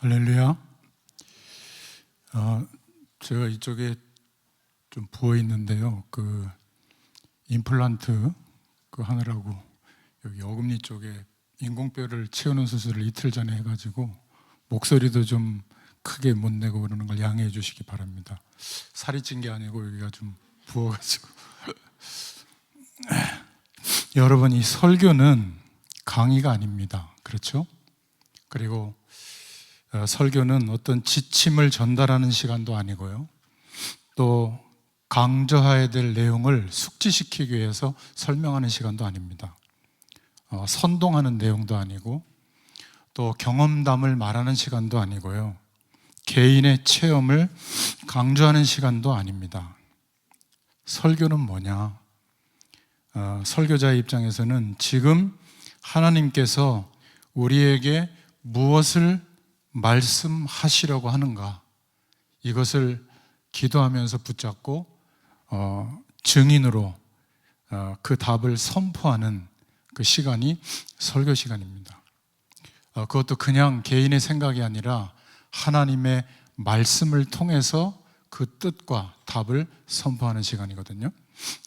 할렐루야. 제가 이쪽에 좀 부어 있는데요. 임플란트 하느라고 여기 어금니 쪽에 인공뼈를 채우는 수술을 이틀 전에 해가지고 목소리도 좀 크게 못 내고 그러는 걸 양해해 주시기 바랍니다. 살이 찐 게 아니고 여기가 좀 부어가지고. 여러분, 이 설교는 강의가 아닙니다. 그렇죠? 그리고 설교는 어떤 지침을 전달하는 시간도 아니고요. 또 강조해야 될 내용을 숙지시키기 위해서 설명하는 시간도 아닙니다. 선동하는 내용도 아니고 또 경험담을 말하는 시간도 아니고요. 개인의 체험을 강조하는 시간도 아닙니다. 설교는 뭐냐? 설교자의 입장에서는 지금 하나님께서 우리에게 무엇을 말씀하시려고 하는가, 이것을 기도하면서 붙잡고 증인으로 그 답을 선포하는 그 시간이 설교 시간입니다. 그것도 그냥 개인의 생각이 아니라 하나님의 말씀을 통해서 그 뜻과 답을 선포하는 시간이거든요.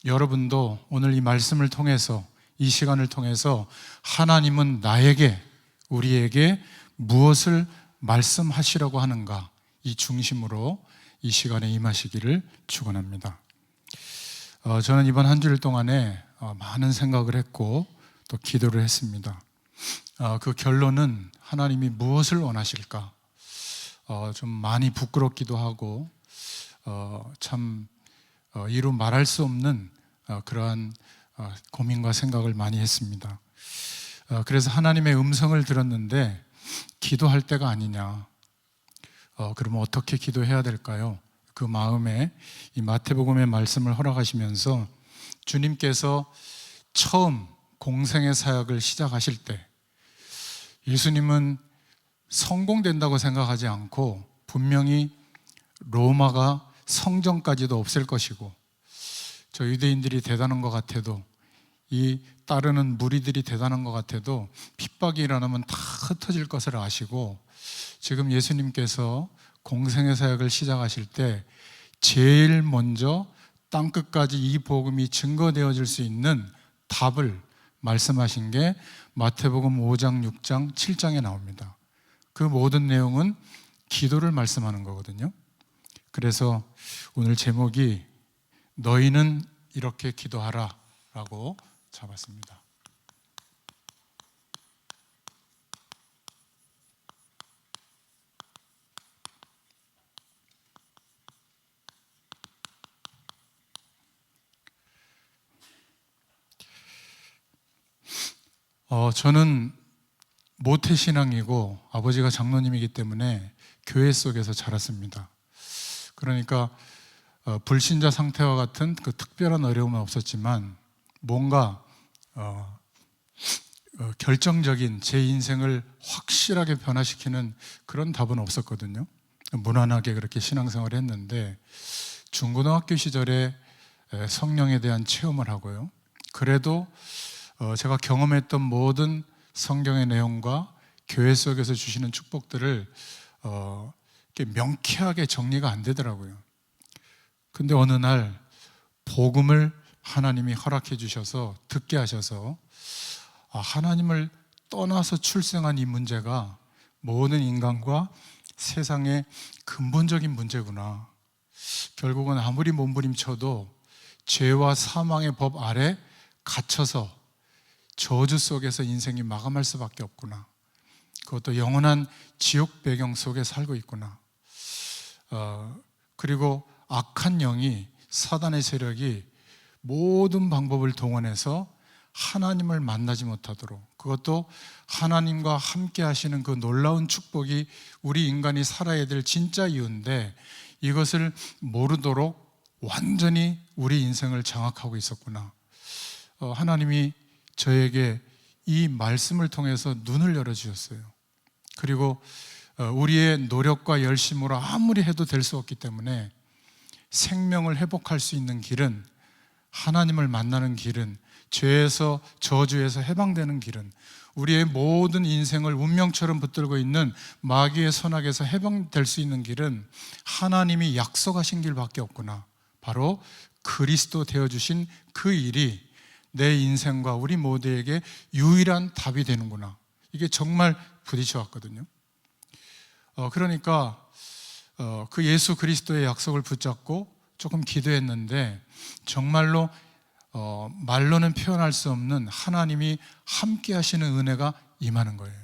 여러분도 오늘 이 말씀을 통해서, 이 시간을 통해서 하나님은 나에게, 우리에게 무엇을 말씀하시려고 하는가, 이 중심으로 이 시간에 임하시기를 축원합니다. 저는 이번 한 주일 동안에 많은 생각을 했고 또 기도를 했습니다. 그 결론은 하나님이 무엇을 원하실까? 좀 많이 부끄럽기도 하고 참 이루 말할 수 없는 그러한 고민과 생각을 많이 했습니다. 그래서 하나님의 음성을 들었는데 기도할 때가 아니냐. 그러면 어떻게 기도해야 될까요? 그 마음에 이 마태복음의 말씀을 허락하시면서 주님께서 처음 공생의 사역을 시작하실 때 예수님은 성공된다고 생각하지 않고 분명히 로마가 성전까지도 없앨 것이고 저 유대인들이 대단한 것 같아도, 이 따르는 무리들이 대단한 것 같아도 핍박이 일어나면 다 흩어질 것을 아시고 지금 예수님께서 공생의 사역을 시작하실 때 제일 먼저 땅끝까지 이 복음이 증거되어질 수 있는 답을 말씀하신 게 마태복음 5장, 6장, 7장에 나옵니다. 그 모든 내용은 기도를 말씀하는 거거든요. 그래서 오늘 제목이 너희는 이렇게 기도하라 라고 잡았습니다. 저는 모태신앙이고 아버지가 장로님이기 때문에 교회 속에서 자랐습니다. 그러니까 불신자 상태와 같은 그 특별한 어려움은 없었지만 뭔가 결정적인 제 인생을 확실하게 변화시키는 그런 답은 없었거든요. 무난하게 그렇게 신앙생활을 했는데 중고등학교 시절에 성령에 대한 체험을 하고요. 그래도 제가 경험했던 모든 성경의 내용과 교회 속에서 주시는 축복들을 명쾌하게 정리가 안 되더라고요. 근데 어느 날 복음을 하나님이 허락해 주셔서 듣게 하셔서 하나님을 떠나서 출생한 이 문제가 모든 인간과 세상의 근본적인 문제구나. 결국은 아무리 몸부림쳐도 죄와 사망의 법 아래 갇혀서 저주 속에서 인생이 마감할 수밖에 없구나. 그것도 영원한 지옥 배경 속에 살고 있구나. 그리고 악한 영이, 사단의 세력이 모든 방법을 동원해서 하나님을 만나지 못하도록, 그것도 하나님과 함께 하시는 그 놀라운 축복이 우리 인간이 살아야 될 진짜 이유인데 이것을 모르도록 완전히 우리 인생을 장악하고 있었구나. 하나님이 저에게 이 말씀을 통해서 눈을 열어주셨어요. 그리고 우리의 노력과 열심으로 아무리 해도 될 수 없기 때문에 생명을 회복할 수 있는 길은, 하나님을 만나는 길은, 죄에서, 저주에서 해방되는 길은 우리의 모든 인생을 운명처럼 붙들고 있는 마귀의 선악에서 해방될 수 있는 길은 하나님이 약속하신 길밖에 없구나. 바로 그리스도 되어주신 그 일이 내 인생과 우리 모두에게 유일한 답이 되는구나. 이게 정말 부딪혀 왔거든요. 그러니까 그 예수 그리스도의 약속을 붙잡고 조금 기도했는데 정말로 말로는 표현할 수 없는 하나님이 함께 하시는 은혜가 임하는 거예요.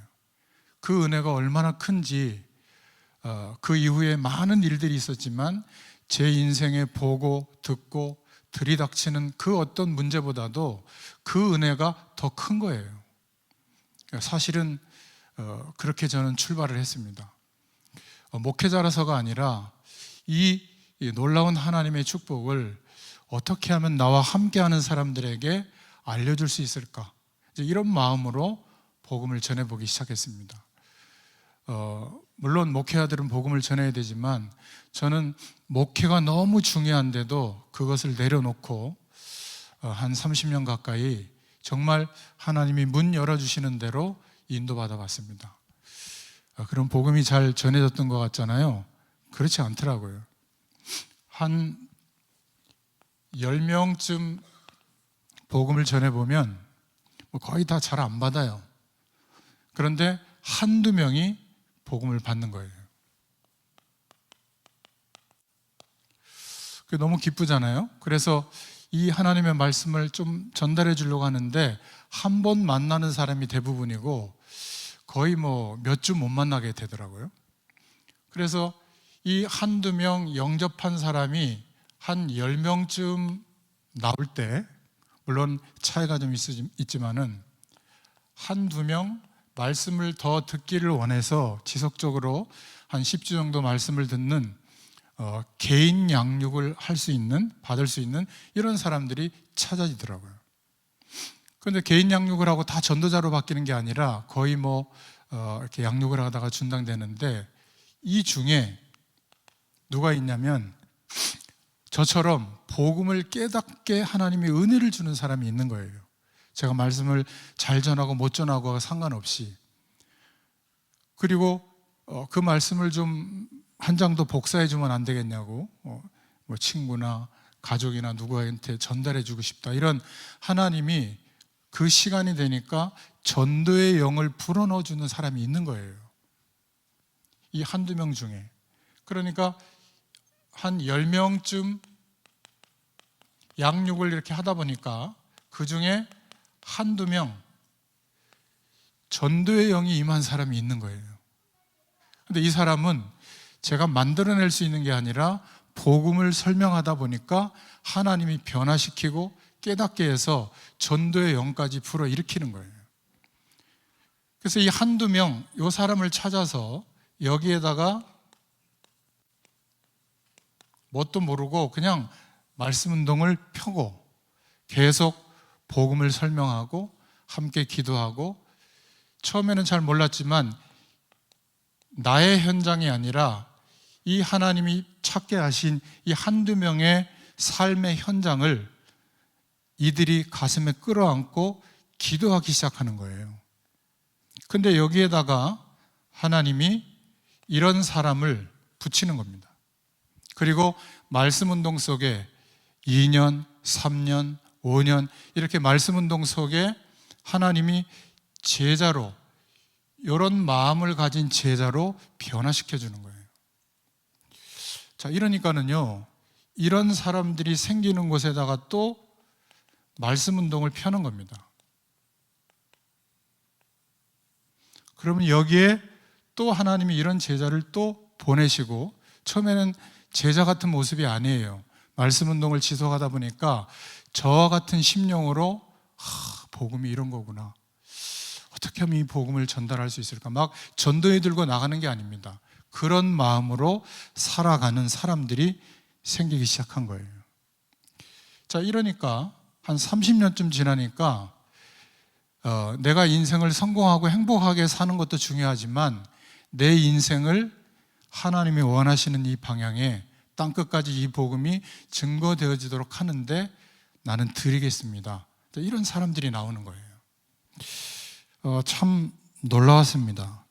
그 은혜가 얼마나 큰지 그 이후에 많은 일들이 있었지만 제 인생에 보고 듣고 들이닥치는 그 어떤 문제보다도 그 은혜가 더 큰 거예요. 사실은 그렇게 저는 출발을 했습니다. 목회자라서가 아니라 이 놀라운 하나님의 축복을 어떻게 하면 나와 함께하는 사람들에게 알려줄 수 있을까? 이런 마음으로 복음을 전해보기 시작했습니다. 물론 목회자들은 복음을 전해야 되지만 저는 목회가 너무 중요한데도 그것을 내려놓고 한 30년 가까이 정말 하나님이 문 열어주시는 대로 인도받아 봤습니다. 그럼 복음이 잘 전해졌던 것 같잖아요. 그렇지 않더라고요. 한 10명쯤 복음을 전해보면 거의 다 잘 안 받아요. 그런데 한두 명이 복음을 받는 거예요. 그게 너무 기쁘잖아요. 그래서 이 하나님의 말씀을 좀 전달해 주려고 하는데 한 번 만나는 사람이 대부분이고 거의 몇 주 못 만나게 되더라고요. 그래서 이 한두 명 영접한 사람이 한 10명쯤 나올 때, 물론 차이가 좀 있지만은 한두 명 말씀을 더 듣기를 원해서 지속적으로 한 10주 정도 말씀을 듣는 개인 양육을 받을 수 있는 이런 사람들이 찾아지더라고요. 그런데 개인 양육을 하고 다 전도자로 바뀌는 게 아니라 거의 이렇게 양육을 하다가 중단되는데 이 중에 누가 있냐면 저처럼 복음을 깨닫게 하나님이 은혜를 주는 사람이 있는 거예요. 제가 말씀을 잘 전하고 못 전하고가 상관없이. 그리고 그 말씀을 좀 한 장도 복사해 주면 안 되겠냐고 친구나 가족이나 누구한테 전달해 주고 싶다. 이런 하나님이 그 시간이 되니까 전도의 영을 불어넣어 주는 사람이 있는 거예요. 이 한두 명 중에. 그러니까 한 10명쯤 양육을 이렇게 하다 보니까 그 중에 한두 명 전도의 영이 임한 사람이 있는 거예요. 근데 이 사람은 제가 만들어낼 수 있는 게 아니라 복음을 설명하다 보니까 하나님이 변화시키고 깨닫게 해서 전도의 영까지 불어일으키는 거예요. 그래서 이 한두 명, 이 사람을 찾아서 여기에다가 뭣도 모르고 그냥 말씀 운동을 펴고 계속 복음을 설명하고 함께 기도하고 처음에는 잘 몰랐지만 나의 현장이 아니라 이 하나님이 찾게 하신 이 한두 명의 삶의 현장을 이들이 가슴에 끌어안고 기도하기 시작하는 거예요. 근데 여기에다가 하나님이 이런 사람을 붙이는 겁니다. 그리고 말씀 운동 속에 2년, 3년, 5년 이렇게 말씀 운동 속에 하나님이 제자로 이런 마음을 가진 제자로 변화시켜 주는 거예요. 자, 이러니까는요, 이런 사람들이 생기는 곳에다가 또 말씀 운동을 펴는 겁니다. 그러면 여기에 또 하나님이 이런 제자를 또 보내시고 처음에는 제자 같은 모습이 아니에요. 말씀 운동을 지속하다 보니까 저와 같은 심령으로 복음이 이런 거구나. 어떻게 하면 이 복음을 전달할 수 있을까? 막 전도에 들고 나가는 게 아닙니다. 그런 마음으로 살아가는 사람들이 생기기 시작한 거예요. 자, 이러니까 한 30년쯤 지나니까 내가 인생을 성공하고 행복하게 사는 것도 중요하지만 내 인생을 하나님이 원하시는 이 방향에 땅끝까지 이 복음이 증거되어지도록 하는데 나는 드리겠습니다. 이런 사람들이 나오는 거예요. 참 놀라웠습니다.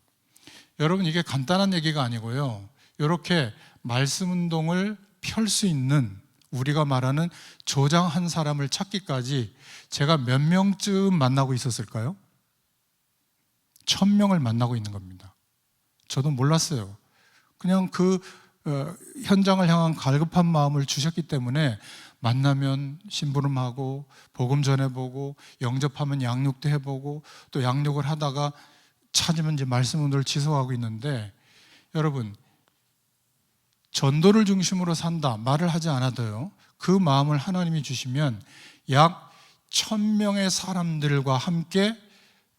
여러분, 이게 간단한 얘기가 아니고요. 이렇게 말씀 운동을 펼 수 있는, 우리가 말하는 조장 한 사람을 찾기까지 제가 몇 명쯤 만나고 있었을까요? 1000명을 만나고 있는 겁니다. 저도 몰랐어요. 그냥 그 현장을 향한 갈급한 마음을 주셨기 때문에 만나면 심부름하고 복음 전해보고 영접하면 양육도 해보고 또 양육을 하다가 찾으면 이제 말씀 운동을 지속하고 있는데, 여러분, 전도를 중심으로 산다 말을 하지 않아도요, 그 마음을 하나님이 주시면 약 1000명의 사람들과 함께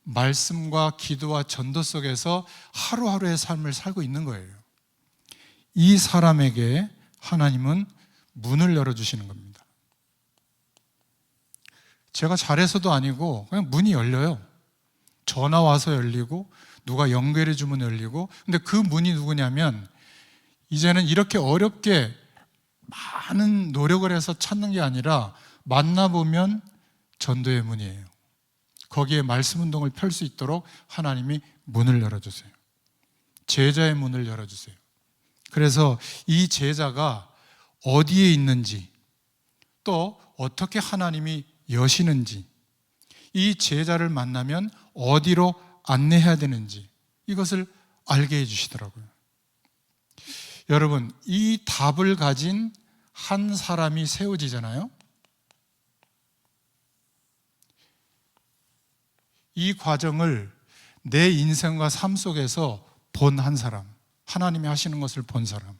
말씀과 기도와 전도 속에서 하루하루의 삶을 살고 있는 거예요. 이 사람에게 하나님은 문을 열어주시는 겁니다. 제가 잘해서도 아니고 그냥 문이 열려요. 전화 와서 열리고 누가 연결해 주면 열리고. 근데 그 문이 누구냐면, 이제는 이렇게 어렵게 많은 노력을 해서 찾는 게 아니라 만나보면 전도의 문이에요. 거기에 말씀 운동을 펼 수 있도록 하나님이 문을 열어주세요. 제자의 문을 열어주세요. 그래서 이 제자가 어디에 있는지, 또 어떻게 하나님이 여시는지, 이 제자를 만나면 어디로 안내해야 되는지, 이것을 알게 해주시더라고요. 여러분, 이 답을 가진 한 사람이 세워지잖아요. 이 과정을 내 인생과 삶 속에서 본 한 사람, 하나님이 하시는 것을 본 사람,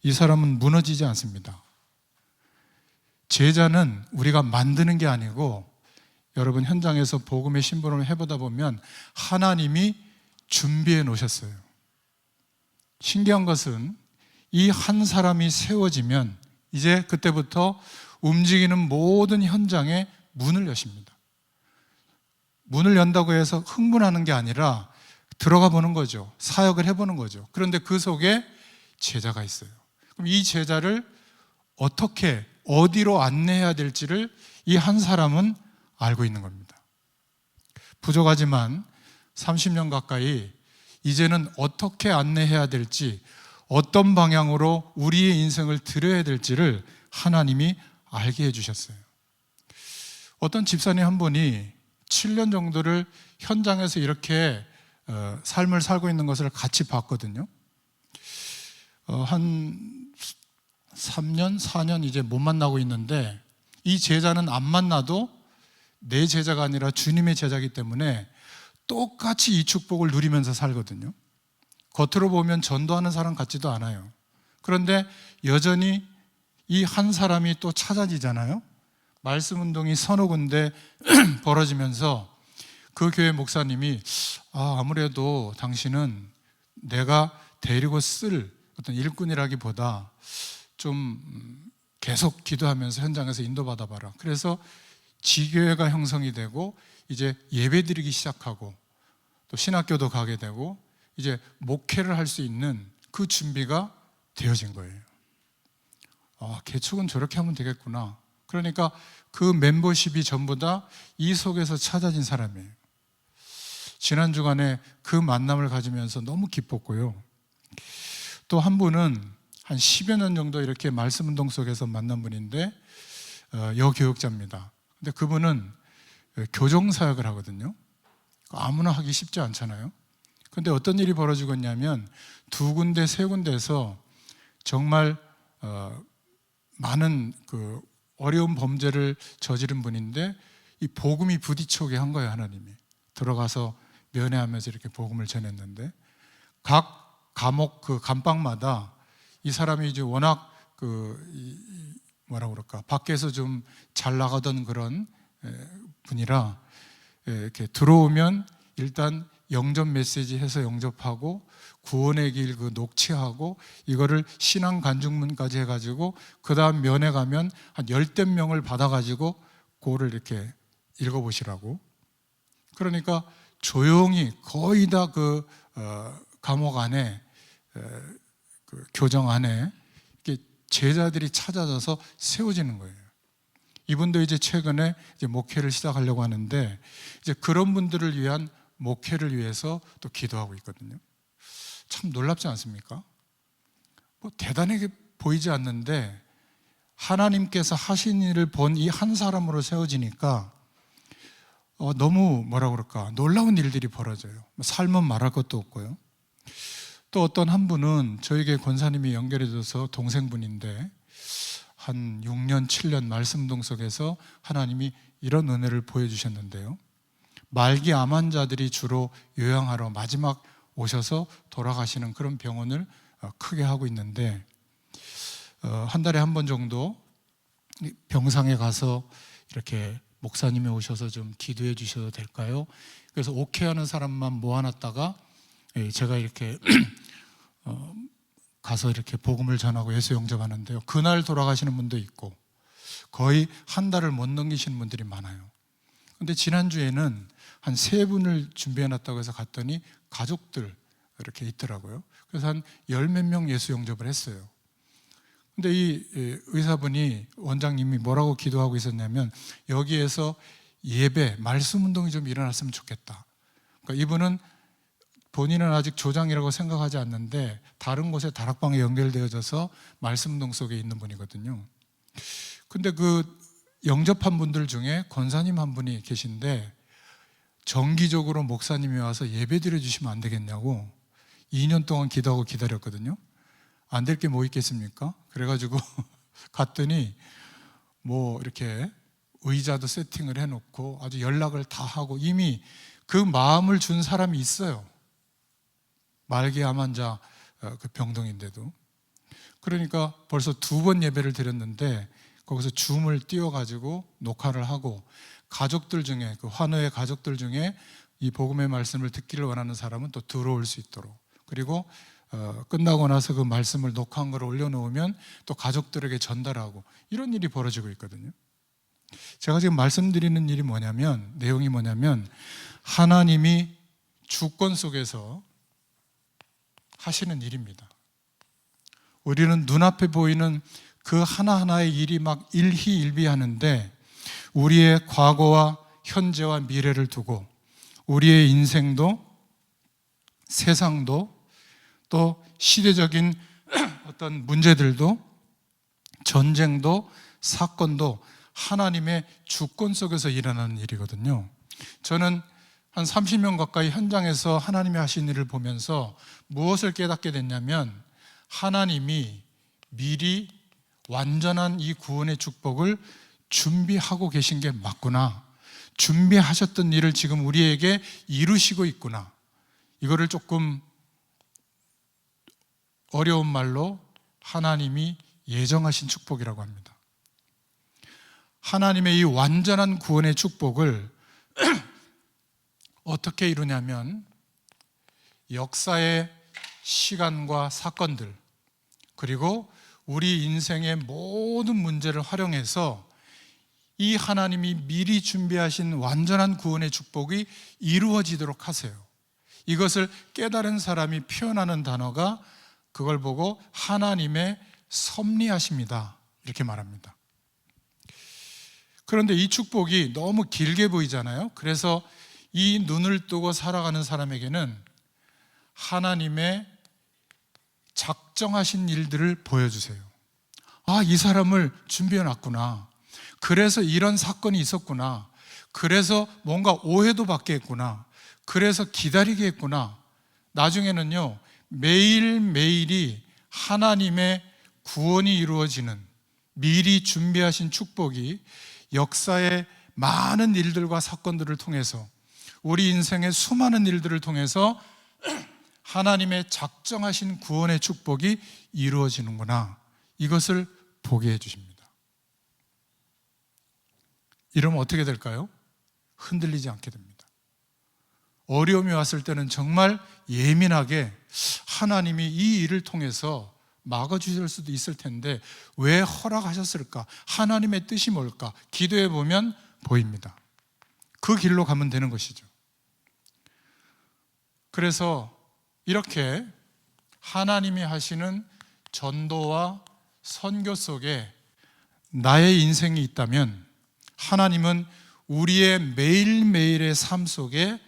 이 사람은 무너지지 않습니다. 제자는 우리가 만드는 게 아니고, 여러분, 현장에서 복음의 심부름을 해보다 보면 하나님이 준비해 놓으셨어요. 신기한 것은 이 한 사람이 세워지면 이제 그때부터 움직이는 모든 현장에 문을 여십니다. 문을 연다고 해서 흥분하는 게 아니라 들어가 보는 거죠. 사역을 해보는 거죠. 그런데 그 속에 제자가 있어요. 그럼 이 제자를 어떻게, 어디로 안내해야 될지를 이 한 사람은 알고 있는 겁니다. 부족하지만 30년 가까이 이제는 어떻게 안내해야 될지, 어떤 방향으로 우리의 인생을 들여야 될지를 하나님이 알게 해주셨어요. 어떤 집사님 한 분이 7년 정도를 현장에서 이렇게 삶을 살고 있는 것을 같이 봤거든요. 한 3년, 4년 이제 못 만나고 있는데, 이 제자는 안 만나도 내 제자가 아니라 주님의 제자이기 때문에 똑같이 이 축복을 누리면서 살거든요. 겉으로 보면 전도하는 사람 같지도 않아요. 그런데 여전히 이 한 사람이 또 찾아지잖아요. 말씀 운동이 서너 군데 벌어지면서 그 교회 목사님이 아무래도 당신은 내가 데리고 쓸 어떤 일꾼이라기보다 좀 계속 기도하면서 현장에서 인도받아 봐라. 그래서 지교회가 형성이 되고 이제 예배 드리기 시작하고 또 신학교도 가게 되고 이제 목회를 할 수 있는 그 준비가 되어진 거예요. 개척은 저렇게 하면 되겠구나. 그러니까 그 멤버십이 전부 다 이 속에서 찾아진 사람이에요. 지난 주간에 그 만남을 가지면서 너무 기뻤고요. 또 한 분은 한 10여 년 정도 이렇게 말씀 운동 속에서 만난 분인데 여교육자입니다. 근데 그분은 교정사역을 하거든요. 아무나 하기 쉽지 않잖아요. 근데 어떤 일이 벌어지겠냐면 2군데, 3군데에서 정말 많은 그 어려운 범죄를 저지른 분인데 이 복음이 부딪혀오게 한 거예요. 하나님이 들어가서 면회하면서 이렇게 복음을 전했는데, 각 감옥 그 감방마다 이 사람이 이제 워낙 뭐라고 그럴까, 밖에서 좀 잘 나가던 그런 분이라 이렇게 들어오면 일단 영접 메시지 해서 영접하고 구원의 길 그 녹취하고 이거를 신앙 간증문까지 해가지고 그 다음 면회 가면 한 10대 명을 받아가지고 그거를 이렇게 읽어보시라고. 그러니까 조용히 거의 다 그 감옥 안에 그 교정 안에 이렇게 제자들이 찾아져서 세워지는 거예요. 이분도 이제 최근에 이제 목회를 시작하려고 하는데 이제 그런 분들을 위한 목회를 위해서 또 기도하고 있거든요. 참 놀랍지 않습니까? 뭐 대단하게 보이지 않는데 하나님께서 하신 일을 본 이 한 사람으로 세워지니까 너무 뭐라 그럴까, 놀라운 일들이 벌어져요. 삶은 말할 것도 없고요. 또 어떤 한 분은 저에게 권사님이 연결해 줘서 동생분인데 한 6년, 7년 말씀 동석에서 하나님이 이런 은혜를 보여주셨는데요. 말기 암 환자들이 주로 요양하러 마지막 오셔서 돌아가시는 그런 병원을 크게 하고 있는데 한 달에 한 번 정도 병상에 가서 이렇게 목사님이 오셔서 좀 기도해 주셔도 될까요? 그래서 오케이 하는 사람만 모아놨다가 제가 이렇게 가서 이렇게 복음을 전하고 예수 영접하는데요. 그날 돌아가시는 분도 있고 거의 한 달을 못 넘기시는 분들이 많아요. 근데 지난주에는 한 3분을 준비해 놨다고 해서 갔더니 가족들 이렇게 있더라고요. 그래서 한 10몇 명 예수 영접을 했어요. 근데 이 의사분이, 원장님이 뭐라고 기도하고 있었냐면 여기에서 예배, 말씀 운동이 좀 일어났으면 좋겠다. 그러니까 이분은 본인은 아직 조장이라고 생각하지 않는데 다른 곳에 다락방에 연결되어져서 말씀 운동 속에 있는 분이거든요. 근데 그 영접한 분들 중에 권사님 한 분이 계신데 정기적으로 목사님이 와서 예배 드려주시면 안 되겠냐고 2년 동안 기도하고 기다렸거든요. 안 될 게 뭐 있겠습니까? 그래가지고 갔더니 뭐 이렇게 의자도 세팅을 해놓고 아주 연락을 다 하고 이미 그 마음을 준 사람이 있어요. 말기 암 환자 그 병동인데도. 그러니까 벌써 2번 예배를 드렸는데 거기서 줌을 띄워가지고 녹화를 하고 가족들 중에, 그 환우의 가족들 중에 이 복음의 말씀을 듣기를 원하는 사람은 또 들어올 수 있도록, 그리고 끝나고 나서 그 말씀을 녹화한 걸 올려놓으면 또 가족들에게 전달하고, 이런 일이 벌어지고 있거든요. 제가 지금 말씀드리는 일이 뭐냐면, 내용이 뭐냐면 하나님이 주권 속에서 하시는 일입니다. 우리는 눈앞에 보이는 그 하나하나의 일이 막 일희일비하는데 우리의 과거와 현재와 미래를 두고 우리의 인생도 세상도 또 시대적인 어떤 문제들도 전쟁도 사건도 하나님의 주권 속에서 일어나는 일이거든요. 저는 한 30년 가까이 현장에서 하나님이 하신 일을 보면서 무엇을 깨닫게 됐냐면 하나님이 미리 완전한 이 구원의 축복을 준비하고 계신 게 맞구나, 준비하셨던 일을 지금 우리에게 이루시고 있구나, 이거를 조금 어려운 말로 하나님이 예정하신 축복이라고 합니다. 하나님의 이 완전한 구원의 축복을 어떻게 이루냐면 역사의 시간과 사건들, 그리고 우리 인생의 모든 문제를 활용해서 이 하나님이 미리 준비하신 완전한 구원의 축복이 이루어지도록 하세요. 이것을 깨달은 사람이 표현하는 단어가, 그걸 보고 하나님의 섭리하십니다, 이렇게 말합니다. 그런데 이 축복이 너무 길게 보이잖아요. 그래서 이 눈을 뜨고 살아가는 사람에게는 하나님의 작정하신 일들을 보여주세요. 아, 이 사람을 준비해 놨구나, 그래서 이런 사건이 있었구나, 그래서 뭔가 오해도 받게 했구나, 그래서 기다리게 했구나. 나중에는요, 매일매일이 하나님의 구원이 이루어지는, 미리 준비하신 축복이 역사의 많은 일들과 사건들을 통해서, 우리 인생의 수많은 일들을 통해서 하나님의 작정하신 구원의 축복이 이루어지는구나, 이것을 보게 해주십니다. 이러면 어떻게 될까요? 흔들리지 않게 됩니다. 어려움이 왔을 때는 정말 예민하게 하나님이 이 일을 통해서 막아주실 수도 있을 텐데 왜 허락하셨을까? 하나님의 뜻이 뭘까? 기도해 보면 보입니다. 그 길로 가면 되는 것이죠. 그래서 이렇게 하나님이 하시는 전도와 선교 속에 나의 인생이 있다면 하나님은 우리의 매일매일의 삶 속에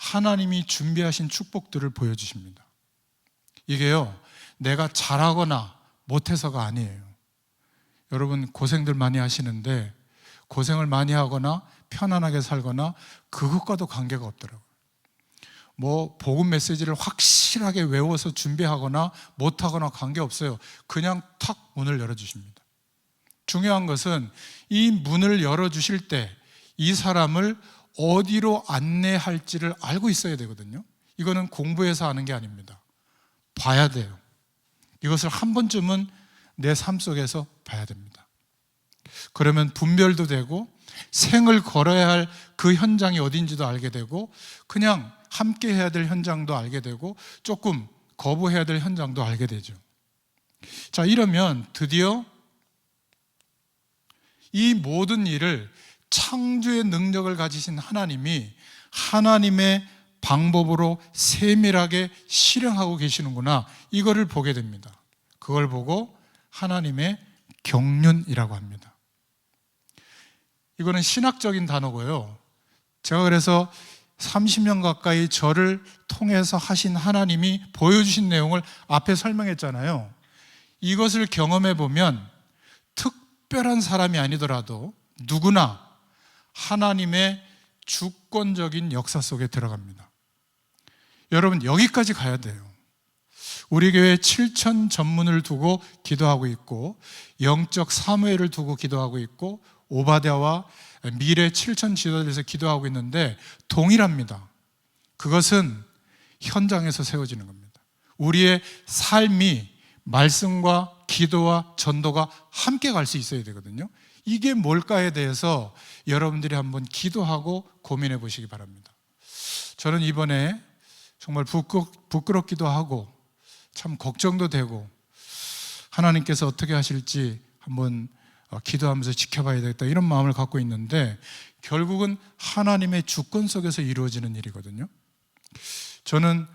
하나님이 준비하신 축복들을 보여주십니다. 이게요, 내가 잘하거나 못해서가 아니에요. 여러분 고생들 많이 하시는데 고생을 많이 하거나 편안하게 살거나 그것과도 관계가 없더라고요. 뭐 복음 메시지를 확실하게 외워서 준비하거나 못하거나 관계없어요. 그냥 탁 문을 열어주십니다. 중요한 것은 이 문을 열어주실 때 이 사람을 어디로 안내할지를 알고 있어야 되거든요. 이거는 공부해서 아는 게 아닙니다. 봐야 돼요. 이것을 한 번쯤은 내 삶 속에서 봐야 됩니다. 그러면 분별도 되고 생을 걸어야 할 그 현장이 어딘지도 알게 되고 그냥 함께 해야 될 현장도 알게 되고 조금 거부해야 될 현장도 알게 되죠. 자, 이러면 드디어 이 모든 일을 창조의 능력을 가지신 하나님이 하나님의 방법으로 세밀하게 실행하고 계시는구나, 이거를 보게 됩니다. 그걸 보고 하나님의 경륜이라고 합니다. 이거는 신학적인 단어고요. 제가 그래서 30년 가까이 저를 통해서 하신 하나님이 보여주신 내용을 앞에 설명했잖아요. 이것을 경험해 보면 특별한 사람이 아니더라도 누구나 하나님의 주권적인 역사 속에 들어갑니다. 여러분, 여기까지 가야 돼요. 우리 교회 7천 전문을 두고 기도하고 있고 영적 사무엘을 두고 기도하고 있고 오바댜와 미래 7천 지도자에서 기도하고 있는데 동일합니다. 그것은 현장에서 세워지는 겁니다. 우리의 삶이 말씀과 기도와 전도가 함께 갈 수 있어야 되거든요. 이게 뭘까에 대해서 여러분들이 한번 기도하고 고민해 보시기 바랍니다. 저는 이번에 정말 부끄럽기도 하고 참 걱정도 되고 하나님께서 어떻게 하실지 한번 기도하면서 지켜봐야 되겠다, 이런 마음을 갖고 있는데 결국은 하나님의 주권 속에서 이루어지는 일이거든요. 저는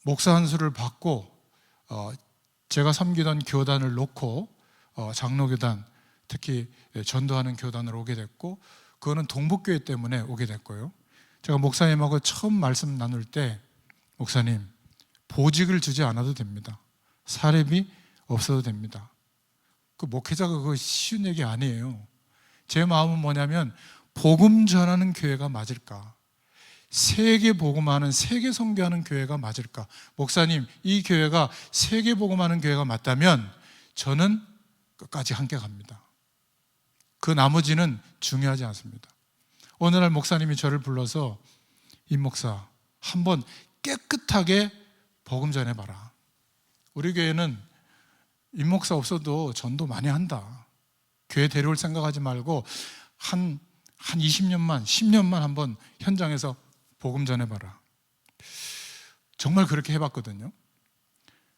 목사 한 수를 받고 제가 섬기던 교단을 놓고 장로교단, 특히 전도하는 교단으로 오게 됐고, 그거는 동북교회 때문에 오게 됐고요. 제가 목사님하고 처음 말씀 나눌 때, 목사님, 보직을 주지 않아도 됩니다. 사례비 없어도 됩니다. 그 목회자가 그거 쉬운 얘기 아니에요. 제 마음은 뭐냐면 복음 전하는 교회가 맞을까? 세계 복음하는, 세계 선교하는 교회가 맞을까? 목사님, 이 교회가 세계 복음하는 교회가 맞다면 저는 끝까지 함께 갑니다. 그 나머지는 중요하지 않습니다. 어느 날 목사님이 저를 불러서 임 목사, 한번 깨끗하게 복음 전해봐라. 우리 교회는 임 목사 없어도 전도 많이 한다. 교회 데려올 생각하지 말고 한 20년만 10년만 한번 현장에서 복음 전해봐라. 정말 그렇게 해봤거든요.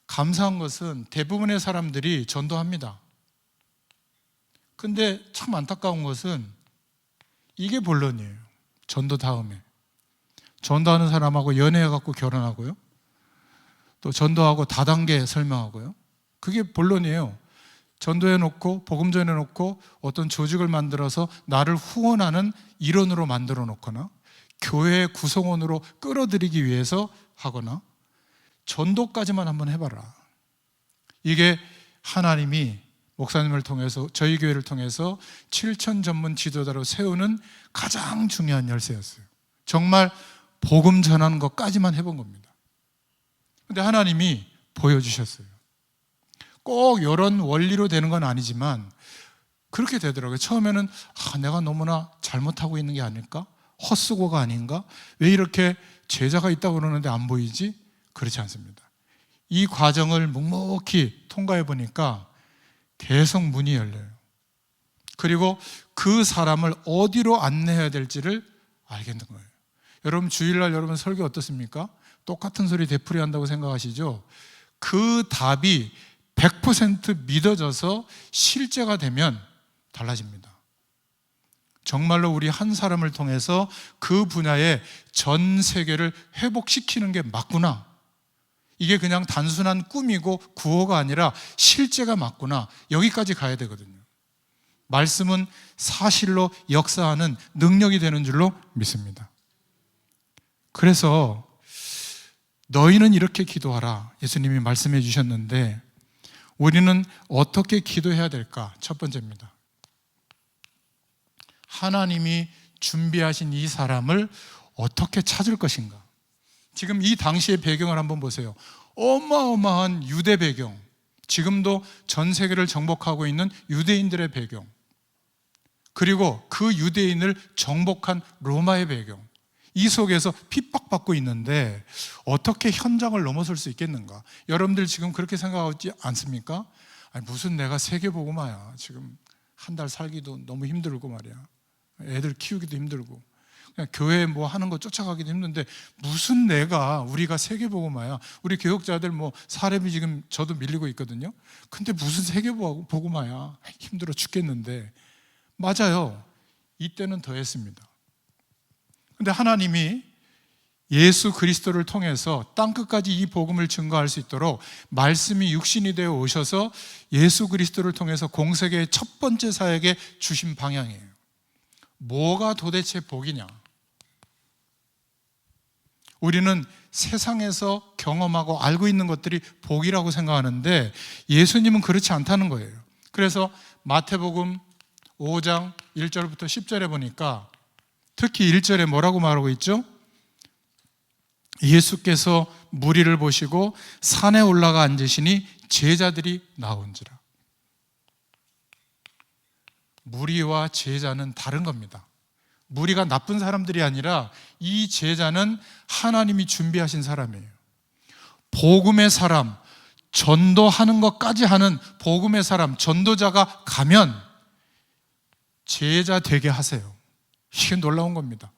감사한 것은 대부분의 사람들이 전도합니다. 근데 참 안타까운 것은 이게 본론이에요. 전도 다음에 전도하는 사람하고 연애해갖고 결혼하고요, 또 전도하고 다단계 설명하고요, 그게 본론이에요. 전도해놓고 복음 전해놓고 어떤 조직을 만들어서 나를 후원하는 일원으로 만들어 놓거나 교회 구성원으로 끌어들이기 위해서 하거나, 전도까지만 한번 해봐라. 이게 하나님이 목사님을 통해서, 저희 교회를 통해서 7천 전문 지도자로 세우는 가장 중요한 열쇠였어요. 정말 복음 전하는 것까지만 해본 겁니다. 근데 하나님이 보여주셨어요. 꼭 이런 원리로 되는 건 아니지만 그렇게 되더라고요. 처음에는 내가 너무나 잘못하고 있는 게 아닐까? 헛수고가 아닌가? 왜 이렇게 제자가 있다고 그러는데 안 보이지? 그렇지 않습니다. 이 과정을 묵묵히 통과해 보니까 계속 문이 열려요. 그리고 그 사람을 어디로 안내해야 될지를 알겠는 거예요. 여러분 주일날 여러분 설교 어떻습니까? 똑같은 소리 되풀이 한다고 생각하시죠? 그 답이 100% 믿어져서 실제가 되면 달라집니다. 정말로 우리 한 사람을 통해서 그 분야의 전 세계를 회복시키는 게 맞구나, 이게 그냥 단순한 꿈이고 구호가 아니라 실제가 맞구나, 여기까지 가야 되거든요. 말씀은 사실로 역사하는 능력이 되는 줄로 믿습니다. 그래서 너희는 이렇게 기도하라 예수님이 말씀해 주셨는데 우리는 어떻게 기도해야 될까? 첫 번째입니다. 하나님이 준비하신 이 사람을 어떻게 찾을 것인가? 지금 이 당시의 배경을 한번 보세요. 어마어마한 유대 배경, 지금도 전 세계를 정복하고 있는 유대인들의 배경, 그리고 그 유대인을 정복한 로마의 배경, 이 속에서 핍박받고 있는데 어떻게 현장을 넘어설 수 있겠는가? 여러분들 지금 그렇게 생각하지 않습니까? 아니, 무슨 내가 세계복음화야. 지금 한 달 살기도 너무 힘들고 말이야. 애들 키우기도 힘들고 그냥 교회 뭐 하는 거 쫓아가기도 힘든데 무슨 우리가 세계복음화야. 우리 교육자들 뭐 사례비 지금 저도 밀리고 있거든요. 근데 무슨 세계복음화야. 힘들어 죽겠는데. 맞아요. 이때는 더했습니다. 근데 하나님이 예수 그리스도를 통해서 땅끝까지 이 복음을 증거할 수 있도록 말씀이 육신이 되어 오셔서 예수 그리스도를 통해서 공생애의 첫 번째 사역에 주신 방향이에요. 뭐가 도대체 복이냐? 우리는 세상에서 경험하고 알고 있는 것들이 복이라고 생각하는데 예수님은 그렇지 않다는 거예요. 그래서 마태복음 5장 1절부터 10절에 보니까 특히 1절에 뭐라고 말하고 있죠? 예수께서 무리를 보시고 산에 올라가 앉으시니 제자들이 나온지라. 무리와 제자는 다른 겁니다. 무리가 나쁜 사람들이 아니라 이 제자는 하나님이 준비하신 사람이에요. 복음의 사람, 전도하는 것까지 하는 복음의 사람, 전도자가 가면 제자 되게 하세요. 이게 놀라운 겁니다.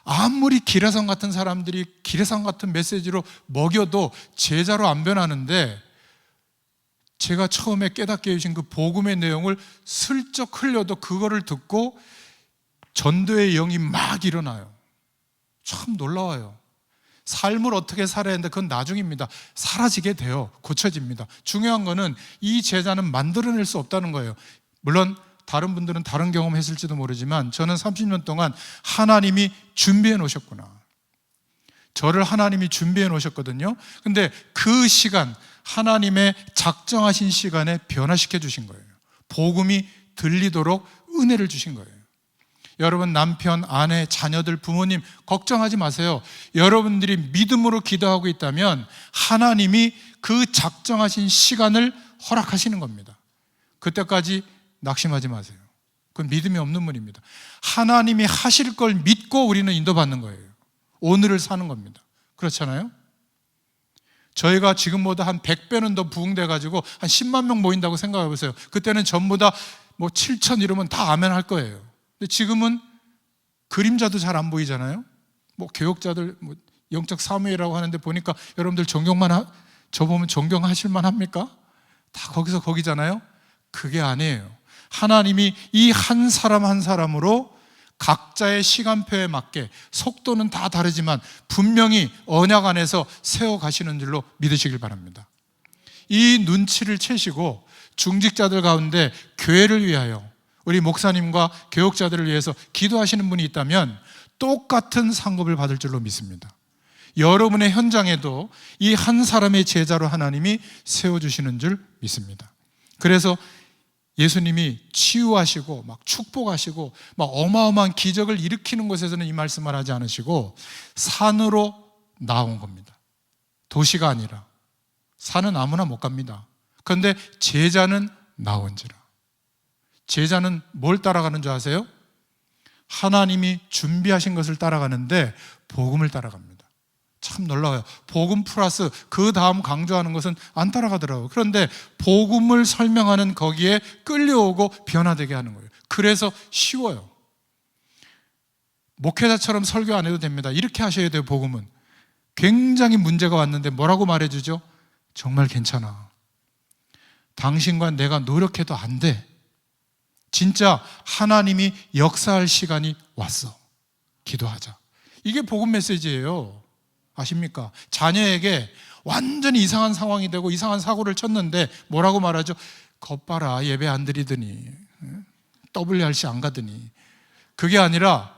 아무리 기라성 같은 사람들이 기라성 같은 메시지로 먹여도 제자로 안 변하는데 제가 처음에 깨닫게 해주신 그 복음의 내용을 슬쩍 흘려도 그거를 듣고 전도의 영이 막 일어나요. 참 놀라워요. 삶을 어떻게 살아야 하는데 그건 나중입니다. 사라지게 돼요. 고쳐집니다. 중요한 거는 이 제자는 만들어낼 수 없다는 거예요. 물론 다른 분들은 다른 경험했을지도 모르지만 저는 30년 동안 하나님이 준비해 놓으셨구나. 저를 하나님이 준비해 놓으셨거든요. 근데 그 시간, 하나님의 작정하신 시간에 변화시켜 주신 거예요. 복음이 들리도록 은혜를 주신 거예요. 여러분 남편, 아내, 자녀들, 부모님 걱정하지 마세요. 여러분들이 믿음으로 기도하고 있다면 하나님이 그 작정하신 시간을 허락하시는 겁니다. 그때까지 낙심하지 마세요. 그건 믿음이 없는 분입니다. 하나님이 하실 걸 믿고 우리는 인도받는 거예요. 오늘을 사는 겁니다. 그렇잖아요? 저희가 지금보다 한 100배는 더 부흥돼가지고 한 10만 명 모인다고 생각해 보세요. 그때는 전부 다 뭐 7천 이러면 다 아멘 할 거예요. 근데 지금은 그림자도 잘 안 보이잖아요. 뭐 교육자들 뭐 영적 사무이라고 하는데 보니까 여러분들 저 보면 존경하실 만합니까? 다 거기서 거기잖아요. 그게 아니에요. 하나님이 이 한 사람 한 사람으로 각자의 시간표에 맞게 속도는 다 다르지만 분명히 언약 안에서 세워가시는 줄로 믿으시길 바랍니다. 이 눈치를 채시고 중직자들 가운데 교회를 위하여 우리 목사님과 교육자들을 위해서 기도하시는 분이 있다면 똑같은 상급을 받을 줄로 믿습니다. 여러분의 현장에도 이 한 사람의 제자로 하나님이 세워주시는 줄 믿습니다. 그래서 예수님이 치유하시고 막 축복하시고 막 어마어마한 기적을 일으키는 곳에서는 이 말씀을 하지 않으시고 산으로 나온 겁니다. 도시가 아니라. 산은 아무나 못 갑니다. 그런데 제자는 나온지라. 제자는 뭘 따라가는 줄 아세요? 하나님이 준비하신 것을 따라가는데 복음을 따라갑니다. 참 놀라워요. 복음 플러스 그 다음 강조하는 것은 안 따라가더라고요. 그런데 복음을 설명하는 거기에 끌려오고 변화되게 하는 거예요. 그래서 쉬워요. 목회자처럼 설교 안 해도 됩니다. 이렇게 하셔야 돼요. 복음은 굉장히 문제가 왔는데 뭐라고 말해주죠? 정말 괜찮아. 당신과 내가 노력해도 안 돼. 진짜 하나님이 역사할 시간이 왔어. 기도하자. 이게 복음 메시지예요. 아십니까? 자녀에게 완전히 이상한 상황이 되고 이상한 사고를 쳤는데 뭐라고 말하죠? 겉봐라, 예배 안 드리더니 WRC 안 가더니. 그게 아니라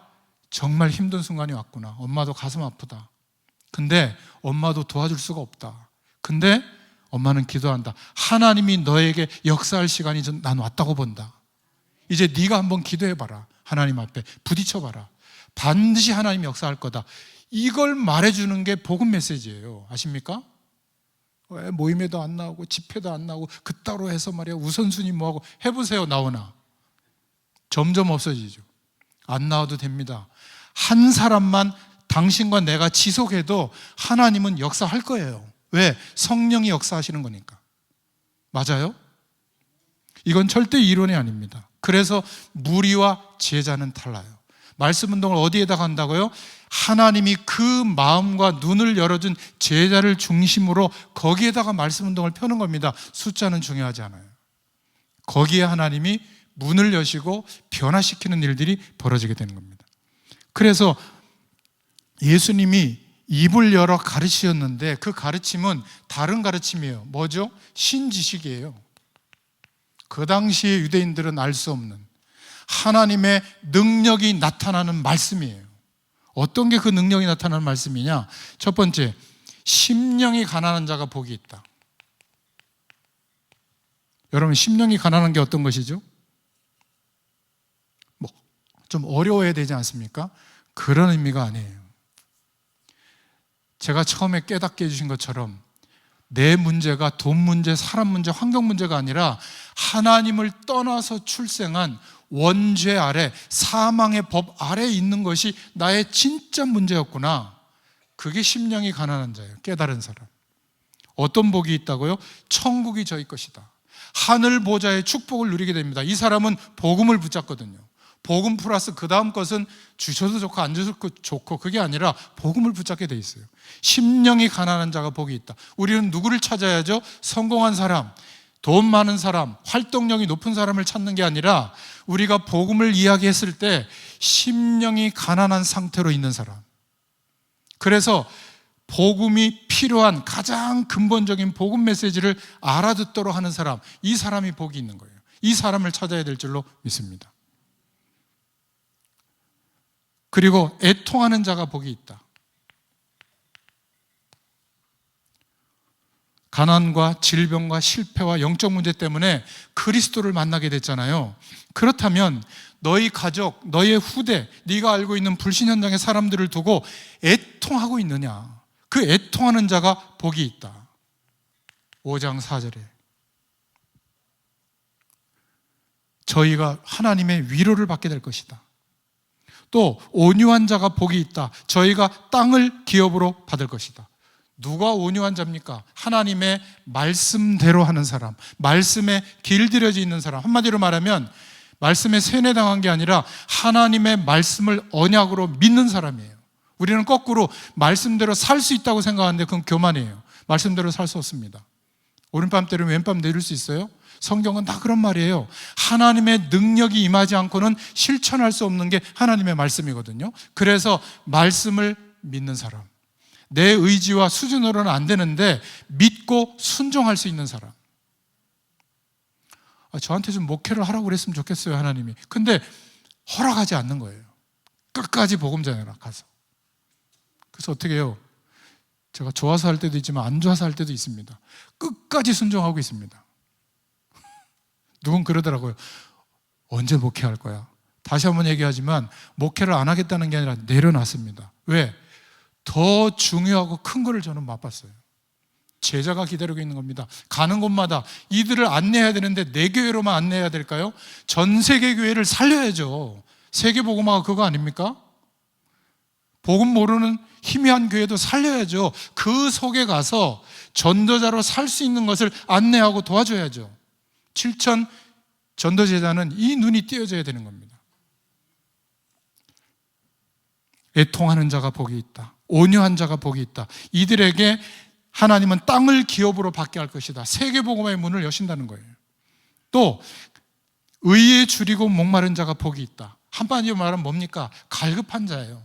정말 힘든 순간이 왔구나. 엄마도 가슴 아프다. 근데 엄마도 도와줄 수가 없다. 근데 엄마는 기도한다. 하나님이 너에게 역사할 시간이 난 왔다고 본다. 이제 네가 한번 기도해봐라. 하나님 앞에 부딪혀봐라. 반드시 하나님이 역사할 거다. 이걸 말해주는 게 복음 메시지예요. 아십니까? 왜 모임에도 안 나오고 집회도 안 나오고 그따로 해서 말이야 우선순위 뭐하고 해보세요. 나오나? 점점 없어지죠. 안 나와도 됩니다. 한 사람만 당신과 내가 지속해도 하나님은 역사할 거예요. 왜? 성령이 역사하시는 거니까. 맞아요? 이건 절대 이론이 아닙니다. 그래서 무리와 제자는 달라요. 말씀 운동을 어디에다가 한다고요? 하나님이 그 마음과 눈을 열어준 제자를 중심으로 거기에다가 말씀 운동을 펴는 겁니다. 숫자는 중요하지 않아요. 거기에 하나님이 문을 여시고 변화시키는 일들이 벌어지게 되는 겁니다. 그래서 예수님이 입을 열어 가르치셨는데 그 가르침은 다른 가르침이에요. 뭐죠? 신지식이에요. 그 당시에 유대인들은 알 수 없는 하나님의 능력이 나타나는 말씀이에요. 어떤 게 그 능력이 나타나는 말씀이냐? 첫 번째, 심령이 가난한 자가 복이 있다. 여러분, 심령이 가난한 게 어떤 것이죠? 좀 어려워야 되지 않습니까? 그런 의미가 아니에요. 제가 처음에 깨닫게 해주신 것처럼 내 문제가 돈 문제, 사람 문제, 환경 문제가 아니라 하나님을 떠나서 출생한 원죄 아래, 사망의 법 아래에 있는 것이 나의 진짜 문제였구나. 그게 심령이 가난한 자예요. 깨달은 사람. 어떤 복이 있다고요? 천국이 저희 것이다. 하늘 보좌의 축복을 누리게 됩니다. 이 사람은 복음을 붙잡거든요. 복음 플러스 그 다음 것은 주셔도 좋고 안 주셔도 좋고 그게 아니라 복음을 붙잡게 돼 있어요. 심령이 가난한 자가 복이 있다. 우리는 누구를 찾아야죠? 성공한 사람, 돈 많은 사람, 활동력이 높은 사람을 찾는 게 아니라 우리가 복음을 이야기했을 때 심령이 가난한 상태로 있는 사람. 그래서 복음이 필요한 가장 근본적인 복음 메시지를 알아듣도록 하는 사람, 이 사람이 복이 있는 거예요. 이 사람을 찾아야 될 줄로 믿습니다. 그리고 애통하는 자가 복이 있다. 가난과 질병과 실패와 영적 문제 때문에 그리스도를 만나게 됐잖아요. 그렇다면 너희 가족, 너의 후대, 네가 알고 있는 불신 현장의 사람들을 두고 애통하고 있느냐? 그 애통하는 자가 복이 있다. 5장 4절에 저희가 하나님의 위로를 받게 될 것이다. 또 온유한 자가 복이 있다. 저희가 땅을 기업으로 받을 것이다. 누가 온유한 자입니까? 하나님의 말씀대로 하는 사람, 말씀에 길들여져 있는 사람. 한마디로 말하면 말씀에 세뇌당한 게 아니라 하나님의 말씀을 언약으로 믿는 사람이에요. 우리는 거꾸로 말씀대로 살 수 있다고 생각하는데 그건 교만이에요. 말씀대로 살 수 없습니다. 오른밤 때리면 왼밤 내릴 수 있어요? 성경은 다 그런 말이에요. 하나님의 능력이 임하지 않고는 실천할 수 없는 게 하나님의 말씀이거든요. 그래서 말씀을 믿는 사람, 내 의지와 수준으로는 안 되는데 믿고 순종할 수 있는 사람. 저한테 좀 목회를 하라고 그랬으면 좋겠어요, 하나님이. 근데 허락하지 않는 거예요. 끝까지 복음 전해라 가서. 그래서 어떻게 해요? 제가 좋아서 할 때도 있지만 안 좋아서 할 때도 있습니다. 끝까지 순종하고 있습니다. 누군 그러더라고요. 언제 목회할 거야? 다시 한번 얘기하지만 목회를 안 하겠다는 게 아니라 내려놨습니다. 왜? 더 중요하고 큰 거를 저는 맛봤어요. 제자가 기다리고 있는 겁니다. 가는 곳마다 이들을 안내해야 되는데 내 교회로만 안내해야 될까요? 전 세계 교회를 살려야죠. 세계복음화가 그거 아닙니까? 복음 모르는 희미한 교회도 살려야죠. 그 속에 가서 전도자로 살 수 있는 것을 안내하고 도와줘야죠. 7천 전도제자는 이 눈이 띄어져야 되는 겁니다. 애통하는 자가 복이 있다. 온유한 자가 복이 있다. 이들에게 하나님은 땅을 기업으로 받게 할 것이다. 세계복음화의 문을 여신다는 거예요. 또 의에 줄이고 목마른 자가 복이 있다. 한마디로 말하면 뭡니까? 갈급한 자예요.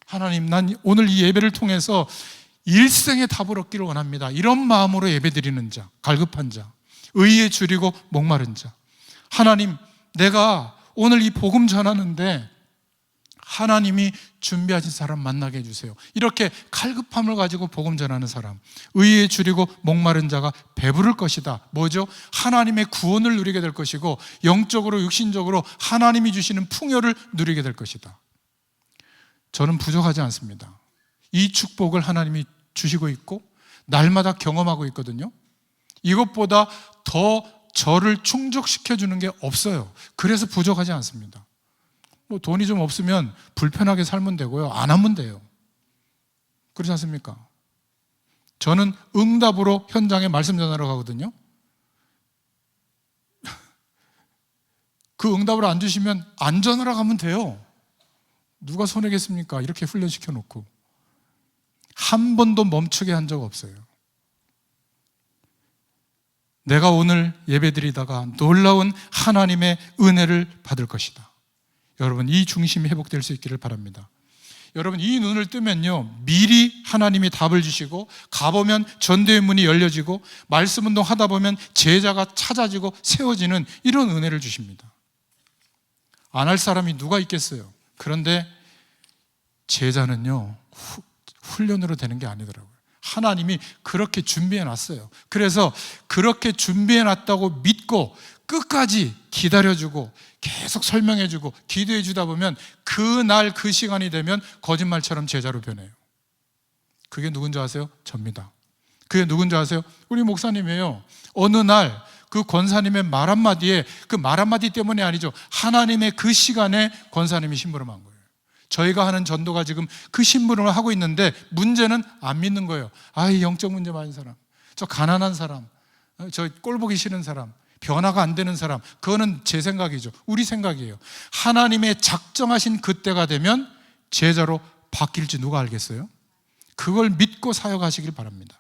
하나님, 난 오늘 이 예배를 통해서 일생의 답을 얻기를 원합니다. 이런 마음으로 예배드리는 자, 갈급한 자, 의에 줄이고 목마른 자. 하나님, 내가 오늘 이 복음 전하는데 하나님이 준비하신 사람 만나게 해주세요. 이렇게 갈급함을 가지고 복음 전하는 사람, 의에 줄이고 목마른 자가 배부를 것이다. 뭐죠? 하나님의 구원을 누리게 될 것이고 영적으로 육신적으로 하나님이 주시는 풍요를 누리게 될 것이다. 저는 부족하지 않습니다. 이 축복을 하나님이 주시고 있고 날마다 경험하고 있거든요. 이것보다 더 저를 충족시켜 주는 게 없어요. 그래서 부족하지 않습니다. 뭐 돈이 좀 없으면 불편하게 살면 되고요. 안 하면 돼요. 그렇지 않습니까? 저는 응답으로 현장에 말씀 전하러 가거든요. 그 응답을 안 주시면 안 전하러 가면 돼요. 누가 손해겠습니까? 이렇게 훈련시켜 놓고 한 번도 멈추게 한 적 없어요. 내가 오늘 예배드리다가 놀라운 하나님의 은혜를 받을 것이다. 여러분, 이 중심이 회복될 수 있기를 바랍니다. 여러분, 이 눈을 뜨면요, 미리 하나님이 답을 주시고 가보면 전도의 문이 열려지고 말씀 운동 하다 보면 제자가 찾아지고 세워지는 이런 은혜를 주십니다. 안 할 사람이 누가 있겠어요? 그런데 제자는요, 훈련으로 되는 게 아니더라고요. 하나님이 그렇게 준비해 놨어요. 그래서 그렇게 준비해 놨다고 믿고 끝까지 기다려주고 계속 설명해주고 기도해 주다 보면 그날 그 시간이 되면 거짓말처럼 제자로 변해요. 그게 누군지 아세요? 접니다. 그게 누군지 아세요? 우리 목사님이에요. 어느 날 그 권사님의 말 한마디에, 그 말 한마디 때문이 아니죠, 하나님의 그 시간에 권사님이 심부름한 거예요. 저희가 하는 전도가 지금 그 심부름을 하고 있는데 문제는 안 믿는 거예요. 이 영적 문제 많은 사람, 저 가난한 사람, 저 꼴보기 싫은 사람, 변화가 안 되는 사람, 그거는 제 생각이죠. 우리 생각이에요. 하나님의 작정하신 그때가 되면 제자로 바뀔지 누가 알겠어요? 그걸 믿고 사역하시길 바랍니다.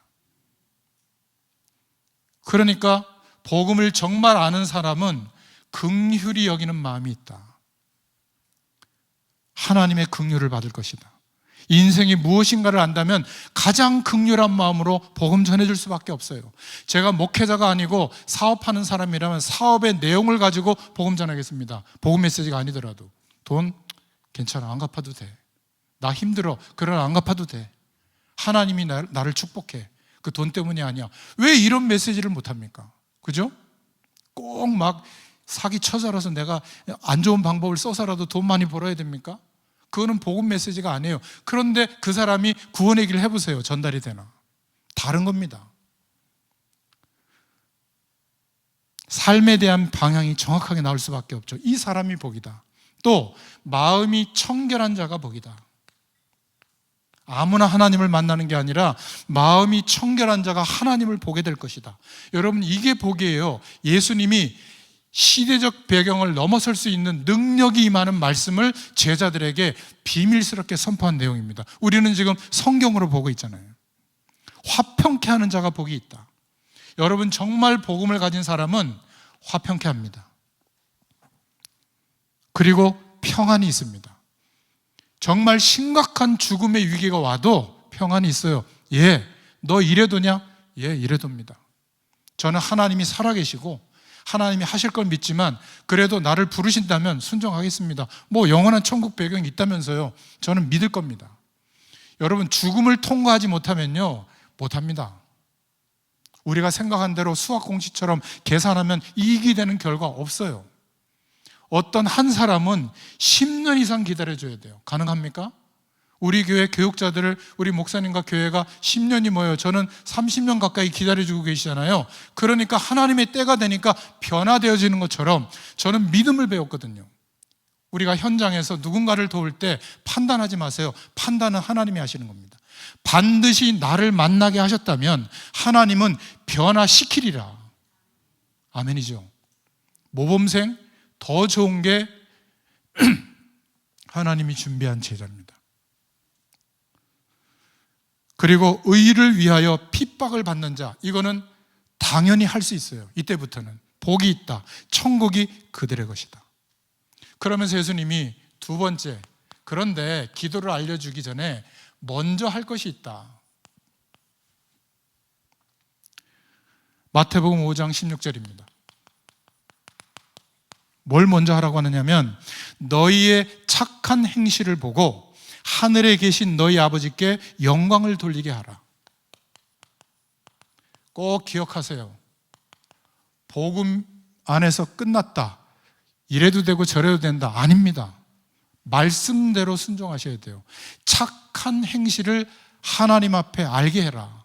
그러니까 복음을 정말 아는 사람은 긍휼히 여기는 마음이 있다. 하나님의 긍휼을 받을 것이다. 인생이 무엇인가를 안다면 가장 긍휼한 마음으로 복음 전해줄 수밖에 없어요. 제가 목회자가 아니고 사업하는 사람이라면 사업의 내용을 가지고 복음 전하겠습니다. 복음 메시지가 아니더라도. 돈 괜찮아, 안 갚아도 돼. 나 힘들어, 그러나 안 갚아도 돼. 하나님이 나를 축복해. 그 돈 때문이 아니야. 왜 이런 메시지를 못합니까? 그죠? 꼭 막 사기 처자라서 내가 안 좋은 방법을 써서라도 돈 많이 벌어야 됩니까? 그거는 복음 메시지가 아니에요. 그런데 그 사람이 구원의 길을 해보세요. 전달이 되나? 다른 겁니다. 삶에 대한 방향이 정확하게 나올 수밖에 없죠. 이 사람이 복이다. 또 마음이 청결한 자가 복이다. 아무나 하나님을 만나는 게 아니라 마음이 청결한 자가 하나님을 보게 될 것이다. 여러분, 이게 복이에요. 예수님이 시대적 배경을 넘어설 수 있는 능력이 임하는 말씀을 제자들에게 비밀스럽게 선포한 내용입니다. 우리는 지금 성경으로 보고 있잖아요. 화평케 하는 자가 복이 있다. 여러분, 정말 복음을 가진 사람은 화평케 합니다. 그리고 평안이 있습니다. 정말 심각한 죽음의 위기가 와도 평안이 있어요. 너 이래도냐? 이래도입니다. 저는 하나님이 살아계시고 하나님이 하실 걸 믿지만 그래도 나를 부르신다면 순종하겠습니다. 뭐 영원한 천국 배경이 있다면서요. 저는 믿을 겁니다. 여러분, 죽음을 통과하지 못하면요, 못합니다. 우리가 생각한 대로 수학 공식처럼 계산하면 이익이 되는 결과 없어요. 어떤 한 사람은 10년 이상 기다려줘야 돼요. 가능합니까? 우리 교회 교육자들을, 우리 목사님과 교회가 10년이 뭐예요? 저는 30년 가까이 기다려주고 계시잖아요. 그러니까 하나님의 때가 되니까 변화되어지는 것처럼 저는 믿음을 배웠거든요. 우리가 현장에서 누군가를 도울 때 판단하지 마세요. 판단은 하나님이 하시는 겁니다. 반드시 나를 만나게 하셨다면 하나님은 변화시키리라. 아멘이죠. 모범생 더 좋은 게 하나님이 준비한 제자입니다. 그리고 의를 위하여 핍박을 받는 자, 이거는 당연히 할 수 있어요. 이때부터는 복이 있다. 천국이 그들의 것이다. 그러면서 예수님이 두 번째, 그런데 기도를 알려주기 전에 먼저 할 것이 있다. 마태복음 5장 16절입니다. 뭘 먼저 하라고 하느냐면 너희의 착한 행실을 보고 하늘에 계신 너희 아버지께 영광을 돌리게 하라. 꼭 기억하세요. 복음 안에서 끝났다, 이래도 되고 저래도 된다, 아닙니다. 말씀대로 순종하셔야 돼요. 착한 행실을 하나님 앞에 알게 해라.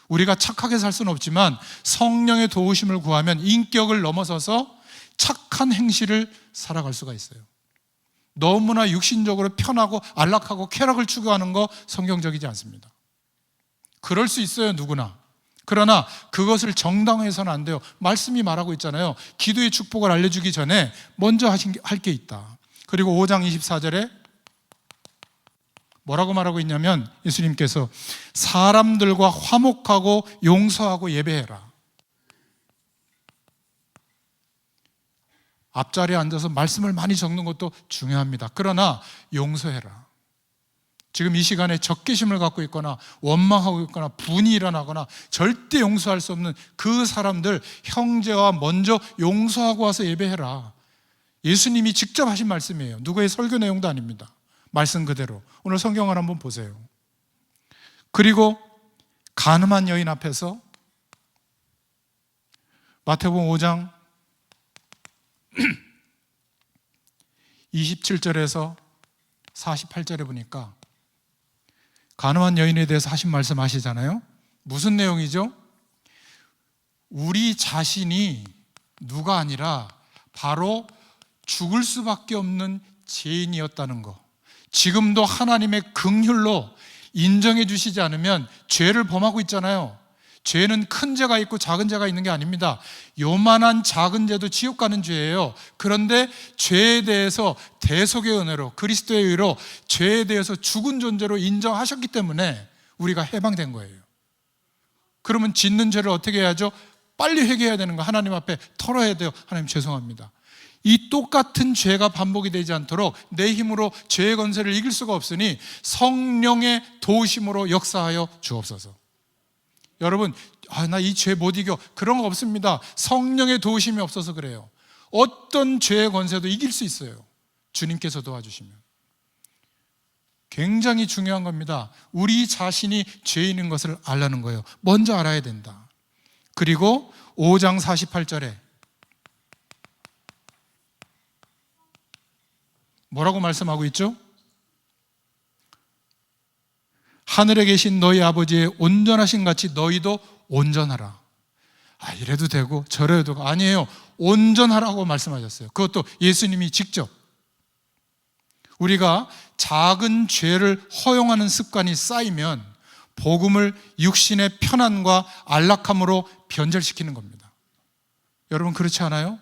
우리가 착하게 살 수는 없지만 성령의 도우심을 구하면 인격을 넘어서서 착한 행실을 살아갈 수가 있어요. 너무나 육신적으로 편하고 안락하고 쾌락을 추구하는 거 성경적이지 않습니다. 그럴 수 있어요, 누구나. 그러나 그것을 정당화해서는 안 돼요. 말씀이 말하고 있잖아요. 기도의 축복을 알려주기 전에 먼저 할 게 있다. 그리고 5장 24절에 뭐라고 말하고 있냐면 예수님께서 사람들과 화목하고 용서하고 예배해라. 앞자리에 앉아서 말씀을 많이 적는 것도 중요합니다. 그러나 용서해라. 지금 이 시간에 적개심을 갖고 있거나 원망하고 있거나 분이 일어나거나 절대 용서할 수 없는 그 사람들, 형제와 먼저 용서하고 와서 예배해라. 예수님이 직접 하신 말씀이에요. 누구의 설교 내용도 아닙니다. 말씀 그대로. 오늘 성경을 한번 보세요. 그리고 간음한 여인 앞에서 마태복음 5장 27절에서 48절에 보니까 간음한 여인에 대해서 하신 말씀 아시잖아요. 무슨 내용이죠? 우리 자신이 누가 아니라 바로 죽을 수밖에 없는 죄인이었다는 거, 지금도 하나님의 긍휼로 인정해 주시지 않으면 죄를 범하고 있잖아요. 죄는 큰 죄가 있고 작은 죄가 있는 게 아닙니다. 요만한 작은 죄도 지옥 가는 죄예요. 그런데 죄에 대해서 대속의 은혜로, 그리스도의 의로 죄에 대해서 죽은 존재로 인정하셨기 때문에 우리가 해방된 거예요. 그러면 짓는 죄를 어떻게 해야죠? 빨리 회개해야 되는 거, 하나님 앞에 털어야 돼요. 하나님 죄송합니다. 이 똑같은 죄가 반복이 되지 않도록 내 힘으로 죄의 권세를 이길 수가 없으니 성령의 도우심으로 역사하여 주옵소서. 여러분, 나 이 죄 못 이겨, 그런 거 없습니다. 성령의 도우심이 없어서 그래요. 어떤 죄의 권세도 이길 수 있어요. 주님께서 도와주시면. 굉장히 중요한 겁니다. 우리 자신이 죄인인 것을 알라는 거예요. 먼저 알아야 된다. 그리고 5장 48절에 뭐라고 말씀하고 있죠? 하늘에 계신 너희 아버지의 온전하신 같이 너희도 온전하라. 이래도 되고 저래도 되고, 아니에요. 온전하라고 말씀하셨어요. 그것도 예수님이 직접. 우리가 작은 죄를 허용하는 습관이 쌓이면 복음을 육신의 편안과 안락함으로 변절시키는 겁니다. 여러분, 그렇지 않아요?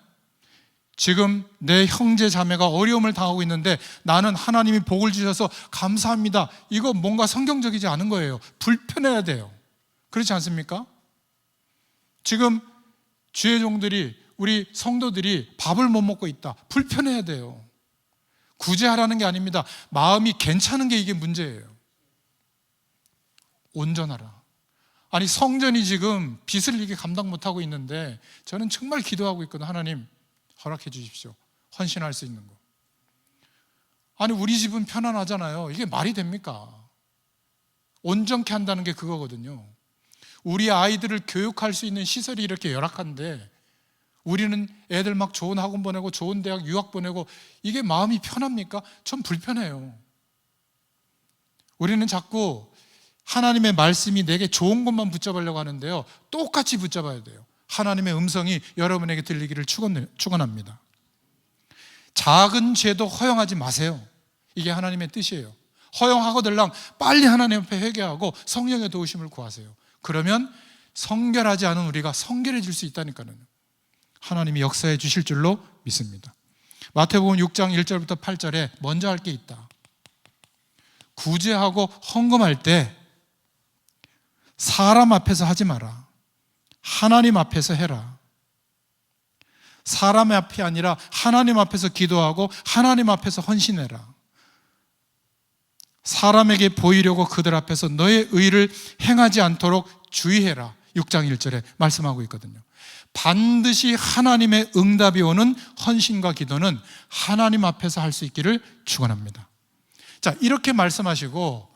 지금 내 형제 자매가 어려움을 당하고 있는데 나는 하나님이 복을 주셔서 감사합니다, 이거 뭔가 성경적이지 않은 거예요. 불편해야 돼요. 그렇지 않습니까? 지금 주의 종들이, 우리 성도들이 밥을 못 먹고 있다. 불편해야 돼요. 구제하라는 게 아닙니다. 마음이 괜찮은 게 이게 문제예요. 온전하라. 아니, 성전이 지금 빚을 이게 감당 못하고 있는데 저는 정말 기도하고 있거든요. 하나님 허락해 주십시오. 헌신할 수 있는 거. 아니, 우리 집은 편안하잖아요. 이게 말이 됩니까? 온전케 한다는 게 그거거든요. 우리 아이들을 교육할 수 있는 시설이 이렇게 열악한데 우리는 애들 막 좋은 학원 보내고 좋은 대학 유학 보내고, 이게 마음이 편합니까? 전 불편해요. 우리는 자꾸 하나님의 말씀이 내게 좋은 것만 붙잡으려고 하는데요, 똑같이 붙잡아야 돼요. 하나님의 음성이 여러분에게 들리기를 축원합니다. 작은 죄도 허용하지 마세요. 이게 하나님의 뜻이에요. 허용하고들랑 빨리 하나님 앞에 회개하고 성령의 도우심을 구하세요. 그러면 성결하지 않은 우리가 성결해질 수 있다니까요. 하나님이 역사해 주실 줄로 믿습니다. 마태복음 6장 1절부터 8절에 먼저 할 게 있다. 구제하고 헌금할 때 사람 앞에서 하지 마라. 하나님 앞에서 해라. 사람 앞이 아니라 하나님 앞에서 기도하고 하나님 앞에서 헌신해라. 사람에게 보이려고 그들 앞에서 너의 의를 행하지 않도록 주의해라. 6장 1절에 말씀하고 있거든요. 반드시 하나님의 응답이 오는 헌신과 기도는 하나님 앞에서 할 수 있기를 축원합니다. 자, 이렇게 말씀하시고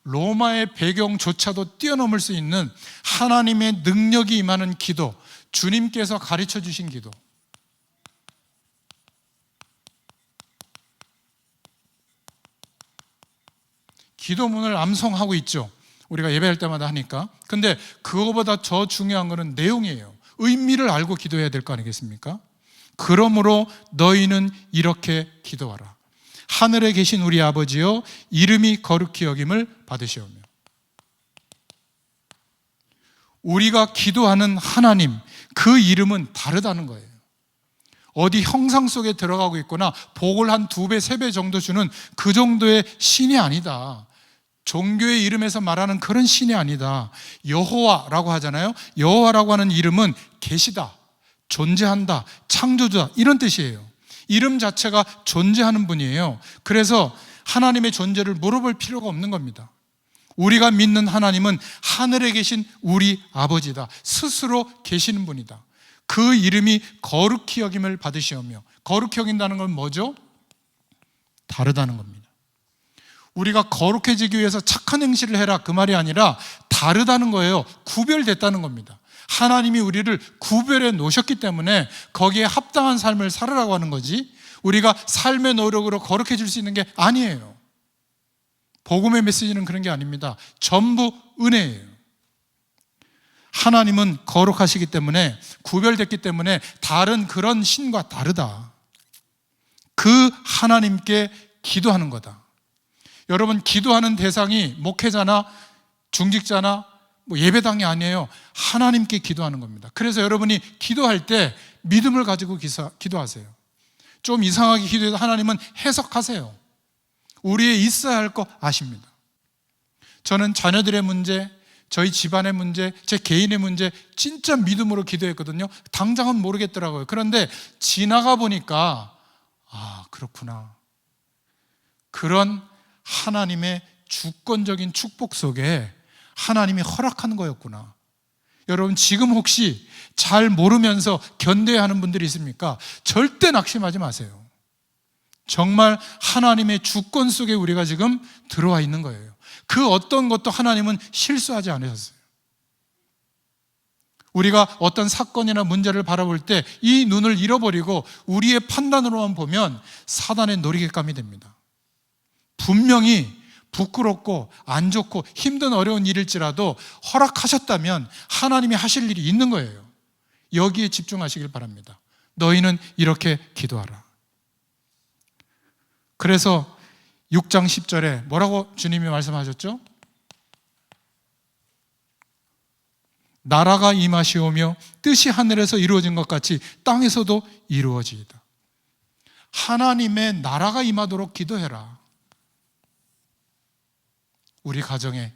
로마의 배경조차도 뛰어넘을 수 있는 하나님의 능력이 임하는 기도, 주님께서 가르쳐 주신 기도, 기도문을 암송하고 있죠. 우리가 예배할 때마다 하니까. 근데 그거보다 더 중요한 거는 내용이에요. 의미를 알고 기도해야 될 거 아니겠습니까? 그러므로 너희는 이렇게 기도하라. 하늘에 계신 우리 아버지여, 이름이 거룩히 여김을 받으시오며. 우리가 기도하는 하나님, 그 이름은 다르다는 거예요. 어디 형상 속에 들어가고 있거나 복을 한 2배, 3배 정도 주는 그 정도의 신이 아니다. 종교의 이름에서 말하는 그런 신이 아니다. 여호와라고 하잖아요. 여호와라고 하는 이름은 계시다, 존재한다, 창조주다, 이런 뜻이에요. 이름 자체가 존재하는 분이에요. 그래서 하나님의 존재를 물어볼 필요가 없는 겁니다. 우리가 믿는 하나님은 하늘에 계신 우리 아버지다. 스스로 계시는 분이다. 그 이름이 거룩히 여김을 받으시오며. 거룩히 여긴다는 건 뭐죠? 다르다는 겁니다. 우리가 거룩해지기 위해서 착한 행실을 해라, 그 말이 아니라 다르다는 거예요. 구별됐다는 겁니다. 하나님이 우리를 구별해 놓으셨기 때문에 거기에 합당한 삶을 살으라고 하는 거지, 우리가 삶의 노력으로 거룩해질 수 있는 게 아니에요. 복음의 메시지는 그런 게 아닙니다. 전부 은혜예요. 하나님은 거룩하시기 때문에, 구별됐기 때문에 다른 그런 신과 다르다. 그 하나님께 기도하는 거다. 여러분, 기도하는 대상이 목회자나 중직자나 예배당이 아니에요. 하나님께 기도하는 겁니다. 그래서 여러분이 기도할 때 믿음을 가지고 기도하세요. 좀 이상하게 기도해도 하나님은 해석하세요. 우리의 있어야 할 거 아십니다. 저는 자녀들의 문제, 저희 집안의 문제, 제 개인의 문제 진짜 믿음으로 기도했거든요. 당장은 모르겠더라고요. 그런데 지나가 보니까 그렇구나. 그런 하나님의 주권적인 축복 속에 하나님이 허락하는 거였구나. 여러분, 지금 혹시 잘 모르면서 견뎌야 하는 분들이 있습니까? 절대 낙심하지 마세요. 정말 하나님의 주권 속에 우리가 지금 들어와 있는 거예요. 그 어떤 것도 하나님은 실수하지 않으셨어요. 우리가 어떤 사건이나 문제를 바라볼 때 이 눈을 잃어버리고 우리의 판단으로만 보면 사단의 놀이개감이 됩니다. 분명히 부끄럽고 안 좋고 힘든 어려운 일일지라도 허락하셨다면 하나님이 하실 일이 있는 거예요. 여기에 집중하시길 바랍니다. 너희는 이렇게 기도하라. 그래서 6장 10절에 뭐라고 주님이 말씀하셨죠? 나라가 임하시오며 뜻이 하늘에서 이루어진 것 같이 땅에서도 이루어지이다. 하나님의 나라가 임하도록 기도해라. 우리 가정에,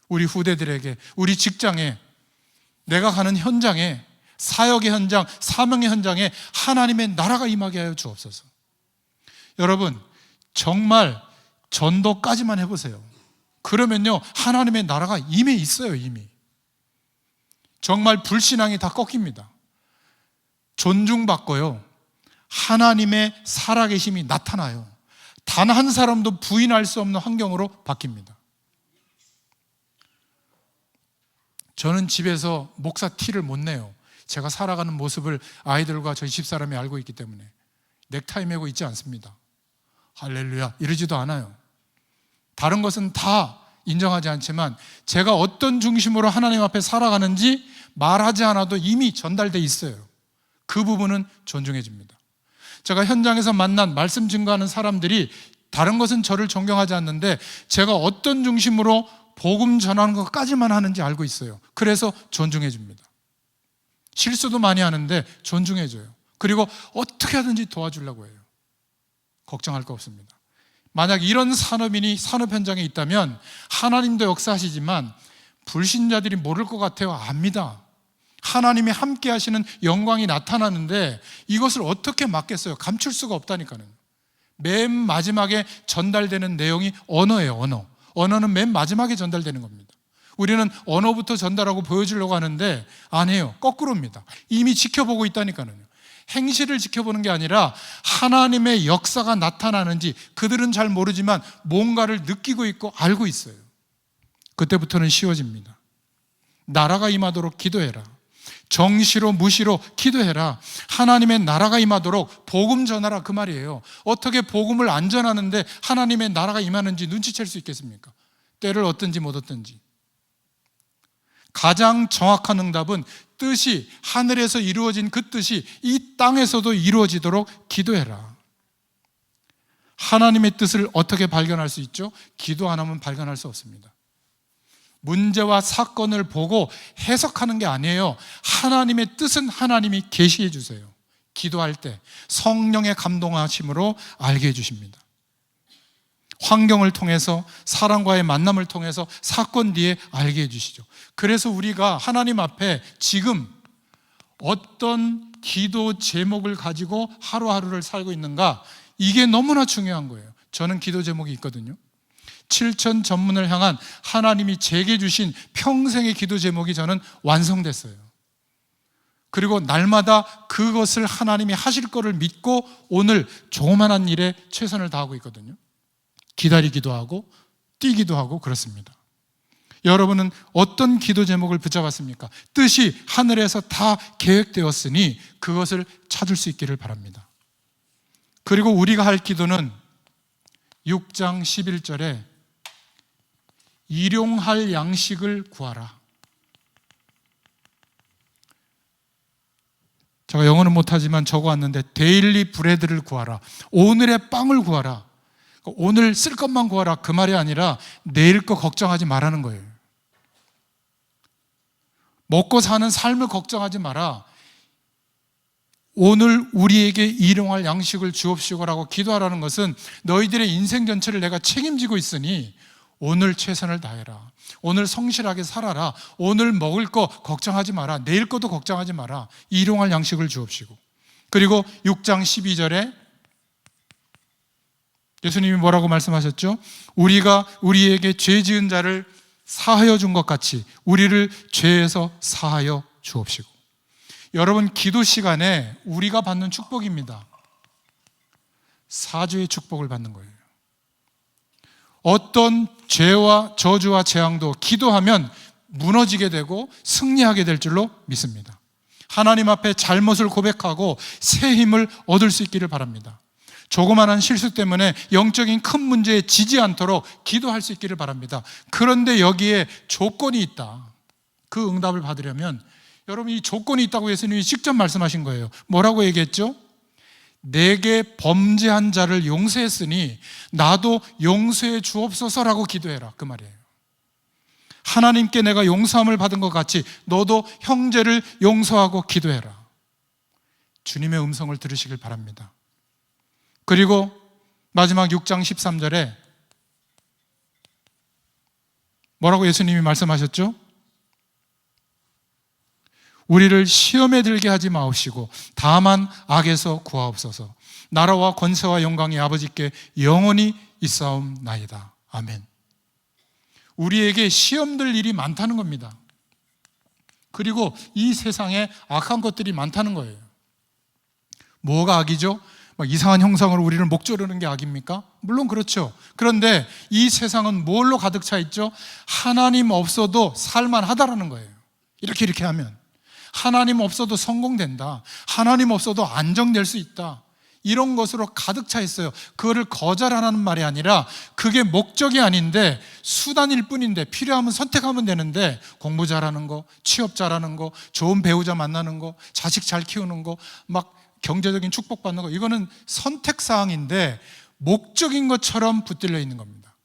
우리 후대들에게, 우리 직장에, 내가 가는 현장에, 사역의 현장, 사명의 현장에 하나님의 나라가 임하게 하여 주옵소서. 여러분, 정말 전도까지만 해보세요. 그러면요, 하나님의 나라가 이미 있어요. 이미. 정말 불신앙이 다 꺾입니다. 존중받고요, 하나님의 살아계심이 나타나요. 단 한 사람도 부인할 수 없는 환경으로 바뀝니다. 저는 집에서 목사 티를 못 내요. 제가 살아가는 모습을 아이들과 저희 집사람이 알고 있기 때문에. 넥타이 메고 있지 않습니다. 할렐루야 이러지도 않아요. 다른 것은 다 인정하지 않지만 제가 어떤 중심으로 하나님 앞에 살아가는지 말하지 않아도 이미 전달돼 있어요. 그 부분은 존중해 줍니다. 제가 현장에서 만난 말씀 증거하는 사람들이 다른 것은 저를 존경하지 않는데 제가 어떤 중심으로 복음 전하는 것까지만 하는지 알고 있어요. 그래서 존중해 줍니다. 실수도 많이 하는데 존중해 줘요. 그리고 어떻게 하든지 도와주려고 해요. 걱정할 거 없습니다. 만약 이런 산업인이 산업 현장에 있다면 하나님도 역사하시지만 불신자들이 모를 것 같아요. 압니다. 하나님이 함께 하시는 영광이 나타나는데 이것을 어떻게 막겠어요? 감출 수가 없다니까요. 맨 마지막에 전달되는 내용이 언어예요. 언어는 맨 마지막에 전달되는 겁니다. 우리는 언어부터 전달하고 보여주려고 하는데 안 해요. 거꾸로입니다. 이미 지켜보고 있다니까요. 행실을 지켜보는 게 아니라 하나님의 역사가 나타나는지 그들은 잘 모르지만 뭔가를 느끼고 있고 알고 있어요. 그때부터는 쉬워집니다. 나라가 임하도록 기도해라. 정시로 무시로 기도해라. 하나님의 나라가 임하도록 복음 전하라, 그 말이에요. 어떻게 복음을 안 전하는데 하나님의 나라가 임하는지 눈치챌 수 있겠습니까? 때를 얻든지 못 얻든지. 가장 정확한 응답은 뜻이 하늘에서 이루어진 그 뜻이 이 땅에서도 이루어지도록 기도해라. 하나님의 뜻을 어떻게 발견할 수 있죠? 기도 안 하면 발견할 수 없습니다. 문제와 사건을 보고 해석하는 게 아니에요. 하나님의 뜻은 하나님이 계시해 주세요. 기도할 때 성령의 감동하심으로 알게 해주십니다. 환경을 통해서, 사람과의 만남을 통해서, 사건 뒤에 알게 해주시죠. 그래서 우리가 하나님 앞에 지금 어떤 기도 제목을 가지고 하루하루를 살고 있는가, 이게 너무나 중요한 거예요. 저는 기도 제목이 있거든요. 7천 전문을 향한 하나님이 제게 주신 평생의 기도 제목이 저는 완성됐어요. 그리고 날마다 그것을 하나님이 하실 거를 믿고 오늘 조그만한 일에 최선을 다하고 있거든요. 기다리기도 하고 뛰기도 하고 그렇습니다. 여러분은 어떤 기도 제목을 붙잡았습니까? 뜻이 하늘에서 다 계획되었으니 그것을 찾을 수 있기를 바랍니다. 그리고 우리가 할 기도는 6장 11절에 일용할 양식을 구하라. 제가 영어는 못하지만 적어왔는데 데일리 브레드를 구하라. 오늘의 빵을 구하라. 오늘 쓸 것만 구하라, 그 말이 아니라 내일 거 걱정하지 말라는 거예요. 먹고 사는 삶을 걱정하지 마라. 오늘 우리에게 일용할 양식을 주옵시고라고 기도하라는 것은 너희들의 인생 전체를 내가 책임지고 있으니 오늘 최선을 다해라. 오늘 성실하게 살아라. 오늘 먹을 거 걱정하지 마라. 내일 것도 걱정하지 마라. 일용할 양식을 주옵시고. 그리고 6장 12절에 예수님이 뭐라고 말씀하셨죠? 우리가 우리에게 죄 지은 자를 사하여 준 것 같이 우리를 죄에서 사하여 주옵시고. 여러분, 기도 시간에 우리가 받는 축복입니다. 사주의 축복을 받는 거예요. 어떤 죄와 저주와 재앙도 기도하면 무너지게 되고 승리하게 될 줄로 믿습니다. 하나님 앞에 잘못을 고백하고 새 힘을 얻을 수 있기를 바랍니다. 조그마한 실수 때문에 영적인 큰 문제에 지지 않도록 기도할 수 있기를 바랍니다. 그런데 여기에 조건이 있다. 그 응답을 받으려면 여러분, 이 조건이 있다고 예수님이 직접 말씀하신 거예요. 뭐라고 얘기했죠? 내게 범죄한 자를 용서했으니 나도 용서해 주옵소서라고 기도해라, 그 말이에요. 하나님께 내가 용서함을 받은 것 같이 너도 형제를 용서하고 기도해라. 주님의 음성을 들으시길 바랍니다. 그리고 마지막 6장 13절에 뭐라고 예수님이 말씀하셨죠? 우리를 시험에 들게 하지 마옵시고 다만 악에서 구하옵소서. 나라와 권세와 영광이 아버지께 영원히 있사옵나이다. 아멘. 우리에게 시험될 일이 많다는 겁니다. 그리고 이 세상에 악한 것들이 많다는 거예요. 뭐가 악이죠? 막 이상한 형상으로 우리를 목조르는 게 악입니까? 물론 그렇죠. 그런데 이 세상은 뭘로 가득 차 있죠? 하나님 없어도 살만하다라는 거예요. 이렇게 하면 하나님 없어도 성공된다. 하나님 없어도 안정될 수 있다. 이런 것으로 가득 차 있어요. 그거를 거절하라는 말이 아니라 그게 목적이 아닌데 수단일 뿐인데 필요하면 선택하면 되는데 공부 잘하는 거, 취업 잘하는 거, 좋은 배우자 만나는 거, 자식 잘 키우는 거, 막 경제적인 축복받는 거, 이거는 선택사항인데 목적인 것처럼 붙들려 있는 겁니다.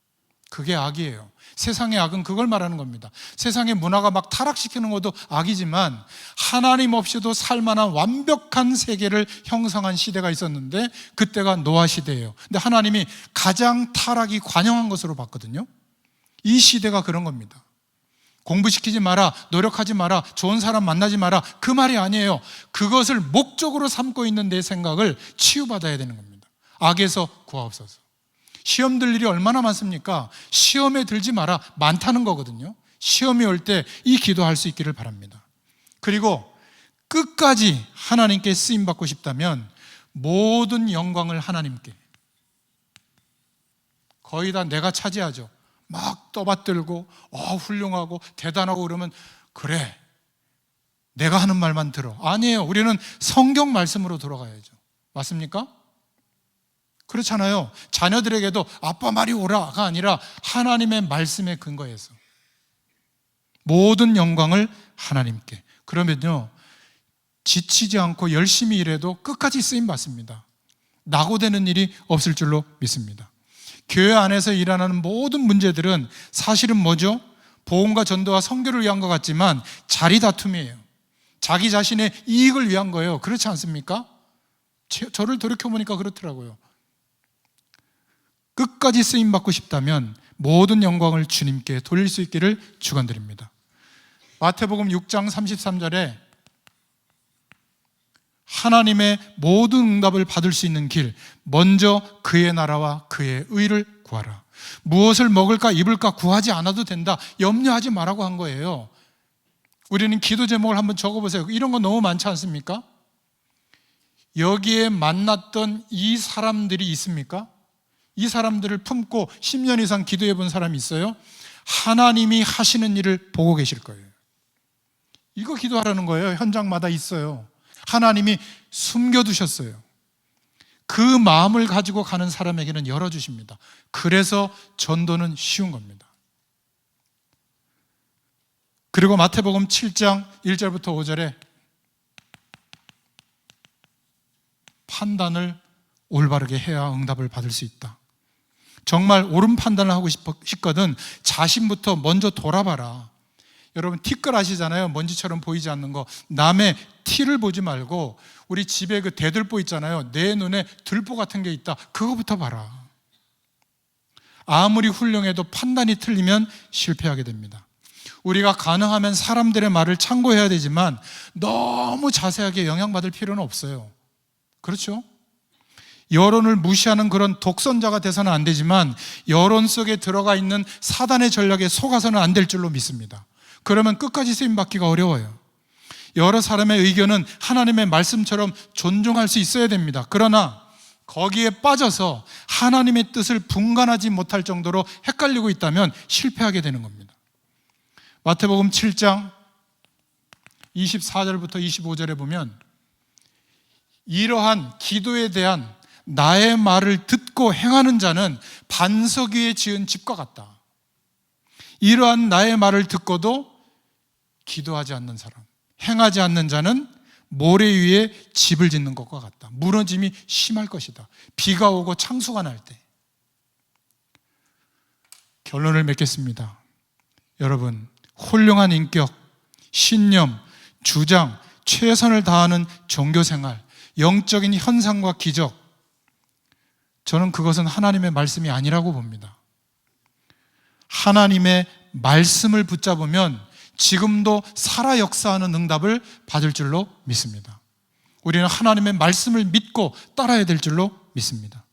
그게 악이에요. 세상의 악은 그걸 말하는 겁니다. 세상의 문화가 막 타락시키는 것도 악이지만 하나님 없이도 살만한 완벽한 세계를 형성한 시대가 있었는데 그때가 노아 시대예요. 근데 하나님이 가장 타락이 관영한 것으로 봤거든요. 이 시대가 그런 겁니다. 공부시키지 마라, 노력하지 마라, 좋은 사람 만나지 마라, 그 말이 아니에요. 그것을 목적으로 삼고 있는 내 생각을 치유받아야 되는 겁니다. 악에서 구하옵소서. 시험 들 일이 얼마나 많습니까? 시험에 들지 마라, 많다는 거거든요. 시험이 올 때 이 기도할 수 있기를 바랍니다. 그리고 끝까지 하나님께 쓰임받고 싶다면 모든 영광을 하나님께, 거의 다 내가 차지하죠. 막 떠받들고 훌륭하고 대단하고 그러면 그래, 내가 하는 말만 들어. 아니에요. 우리는 성경 말씀으로 돌아가야죠. 맞습니까? 그렇잖아요. 자녀들에게도 아빠 말이 옳아가 아니라 하나님의 말씀에 근거해서 모든 영광을 하나님께. 그러면요, 지치지 않고 열심히 일해도 끝까지 쓰임받습니다. 낙오되는 일이 없을 줄로 믿습니다. 교회 안에서 일어나는 모든 문제들은 사실은 뭐죠? 보험과 전도와 선교를 위한 것 같지만 자리 다툼이에요. 자기 자신의 이익을 위한 거예요. 그렇지 않습니까? 저를 돌이켜보니까 그렇더라고요. 끝까지 쓰임받고 싶다면 모든 영광을 주님께 돌릴 수 있기를 축원드립니다. 마태복음 6장 33절에 하나님의 모든 응답을 받을 수 있는 길, 먼저 그의 나라와 그의 의를 구하라. 무엇을 먹을까 입을까 구하지 않아도 된다, 염려하지 말라고 한 거예요. 우리는 기도 제목을 한번 적어보세요. 이런 거 너무 많지 않습니까? 여기에 만났던 이 사람들이 있습니까? 이 사람들을 품고 10년 이상 기도해 본 사람이 있어요? 하나님이 하시는 일을 보고 계실 거예요. 이거 기도하라는 거예요. 현장마다 있어요. 하나님이 숨겨두셨어요. 그 마음을 가지고 가는 사람에게는 열어주십니다. 그래서 전도는 쉬운 겁니다. 그리고 마태복음 7장 1절부터 5절에 판단을 올바르게 해야 응답을 받을 수 있다. 정말 옳은 판단을 하고 싶거든 자신부터 먼저 돌아봐라. 여러분 티끌 아시잖아요. 먼지처럼 보이지 않는 거. 남의 티를 보지 말고 우리 집에 그 대들보 있잖아요. 내 눈에 들보 같은 게 있다. 그거부터 봐라. 아무리 훌륭해도 판단이 틀리면 실패하게 됩니다. 우리가 가능하면 사람들의 말을 참고해야 되지만 너무 자세하게 영향받을 필요는 없어요. 그렇죠? 여론을 무시하는 그런 독선자가 돼서는 안 되지만 여론 속에 들어가 있는 사단의 전략에 속아서는 안 될 줄로 믿습니다. 그러면 끝까지 쓰임받기가 어려워요. 여러 사람의 의견은 하나님의 말씀처럼 존중할 수 있어야 됩니다. 그러나 거기에 빠져서 하나님의 뜻을 분간하지 못할 정도로 헷갈리고 있다면 실패하게 되는 겁니다. 마태복음 7장 24절부터 25절에 보면 이러한 기도에 대한 나의 말을 듣고 행하는 자는 반석 위에 지은 집과 같다. 이러한 나의 말을 듣고도 기도하지 않는 사람, 행하지 않는 자는 모래 위에 집을 짓는 것과 같다. 무너짐이 심할 것이다. 비가 오고 창수가 날 때. 결론을 맺겠습니다. 여러분, 훌륭한 인격, 신념, 주장, 최선을 다하는 종교생활, 영적인 현상과 기적, 저는 그것은 하나님의 말씀이 아니라고 봅니다. 하나님의 말씀을 붙잡으면 지금도 살아 역사하는 응답을 받을 줄로 믿습니다. 우리는 하나님의 말씀을 믿고 따라야 될 줄로 믿습니다.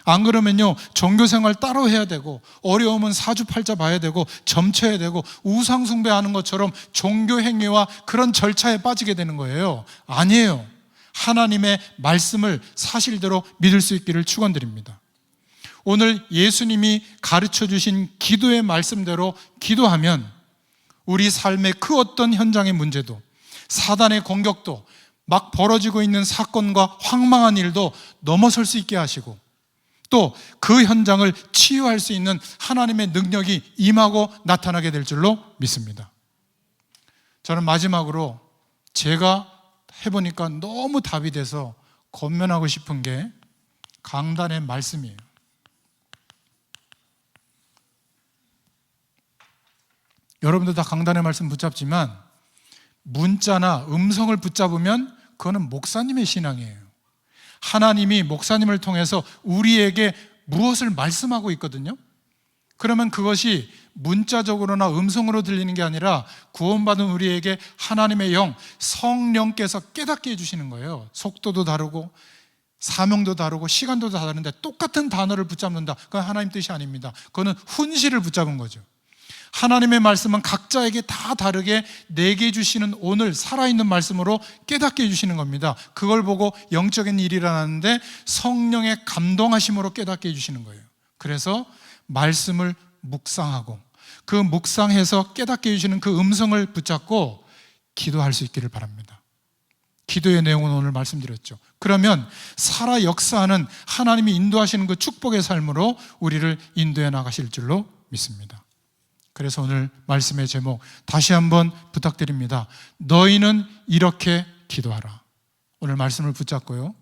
안 그러면요, 종교생활 따로 해야 되고 어려우면 사주팔자 봐야 되고 점쳐야 되고 우상숭배하는 것처럼 종교행위와 그런 절차에 빠지게 되는 거예요. 아니에요. 하나님의 말씀을 사실대로 믿을 수 있기를 축원드립니다. 오늘 예수님이 가르쳐 주신 기도의 말씀대로 기도하면 우리 삶의 그 어떤 현장의 문제도, 사단의 공격도, 막 벌어지고 있는 사건과 황망한 일도 넘어설 수 있게 하시고 또 그 현장을 치유할 수 있는 하나님의 능력이 임하고 나타나게 될 줄로 믿습니다. 저는 마지막으로 제가 해보니까 너무 답이 돼서 권면하고 싶은 게 강단의 말씀이에요. 여러분들 다 강단의 말씀 붙잡지만 문자나 음성을 붙잡으면 그거는 목사님의 신앙이에요. 하나님이 목사님을 통해서 우리에게 무엇을 말씀하고 있거든요. 그러면 그것이 문자적으로나 음성으로 들리는 게 아니라 구원받은 우리에게 하나님의 영, 성령께서 깨닫게 해주시는 거예요. 속도도 다르고 사명도 다르고 시간도 다른데 똑같은 단어를 붙잡는다. 그건 하나님 뜻이 아닙니다. 그거는 훈시를 붙잡은 거죠. 하나님의 말씀은 각자에게 다 다르게 내게 주시는 오늘 살아있는 말씀으로 깨닫게 해주시는 겁니다. 그걸 보고 영적인 일이 일어나는데 성령의 감동하심으로 깨닫게 해주시는 거예요. 그래서 말씀을 묵상하고 그 묵상해서 깨닫게 해주시는 그 음성을 붙잡고 기도할 수 있기를 바랍니다. 기도의 내용은 오늘 말씀드렸죠. 그러면 살아 역사하는 하나님이 인도하시는 그 축복의 삶으로 우리를 인도해 나가실 줄로 믿습니다. 그래서 오늘 말씀의 제목 다시 한번 부탁드립니다. 너희는 이렇게 기도하라. 오늘 말씀을 붙잡고요,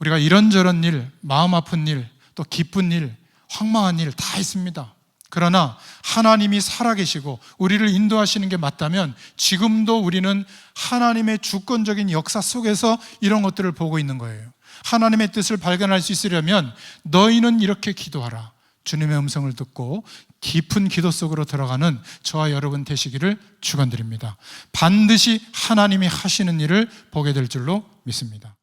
우리가 이런저런 일, 마음 아픈 일, 또 기쁜 일, 황망한 일 다 있습니다. 그러나 하나님이 살아계시고 우리를 인도하시는 게 맞다면 지금도 우리는 하나님의 주권적인 역사 속에서 이런 것들을 보고 있는 거예요. 하나님의 뜻을 발견할 수 있으려면 너희는 이렇게 기도하라. 주님의 음성을 듣고 깊은 기도 속으로 들어가는 저와 여러분 되시기를 축원드립니다. 반드시 하나님이 하시는 일을 보게 될 줄로 믿습니다.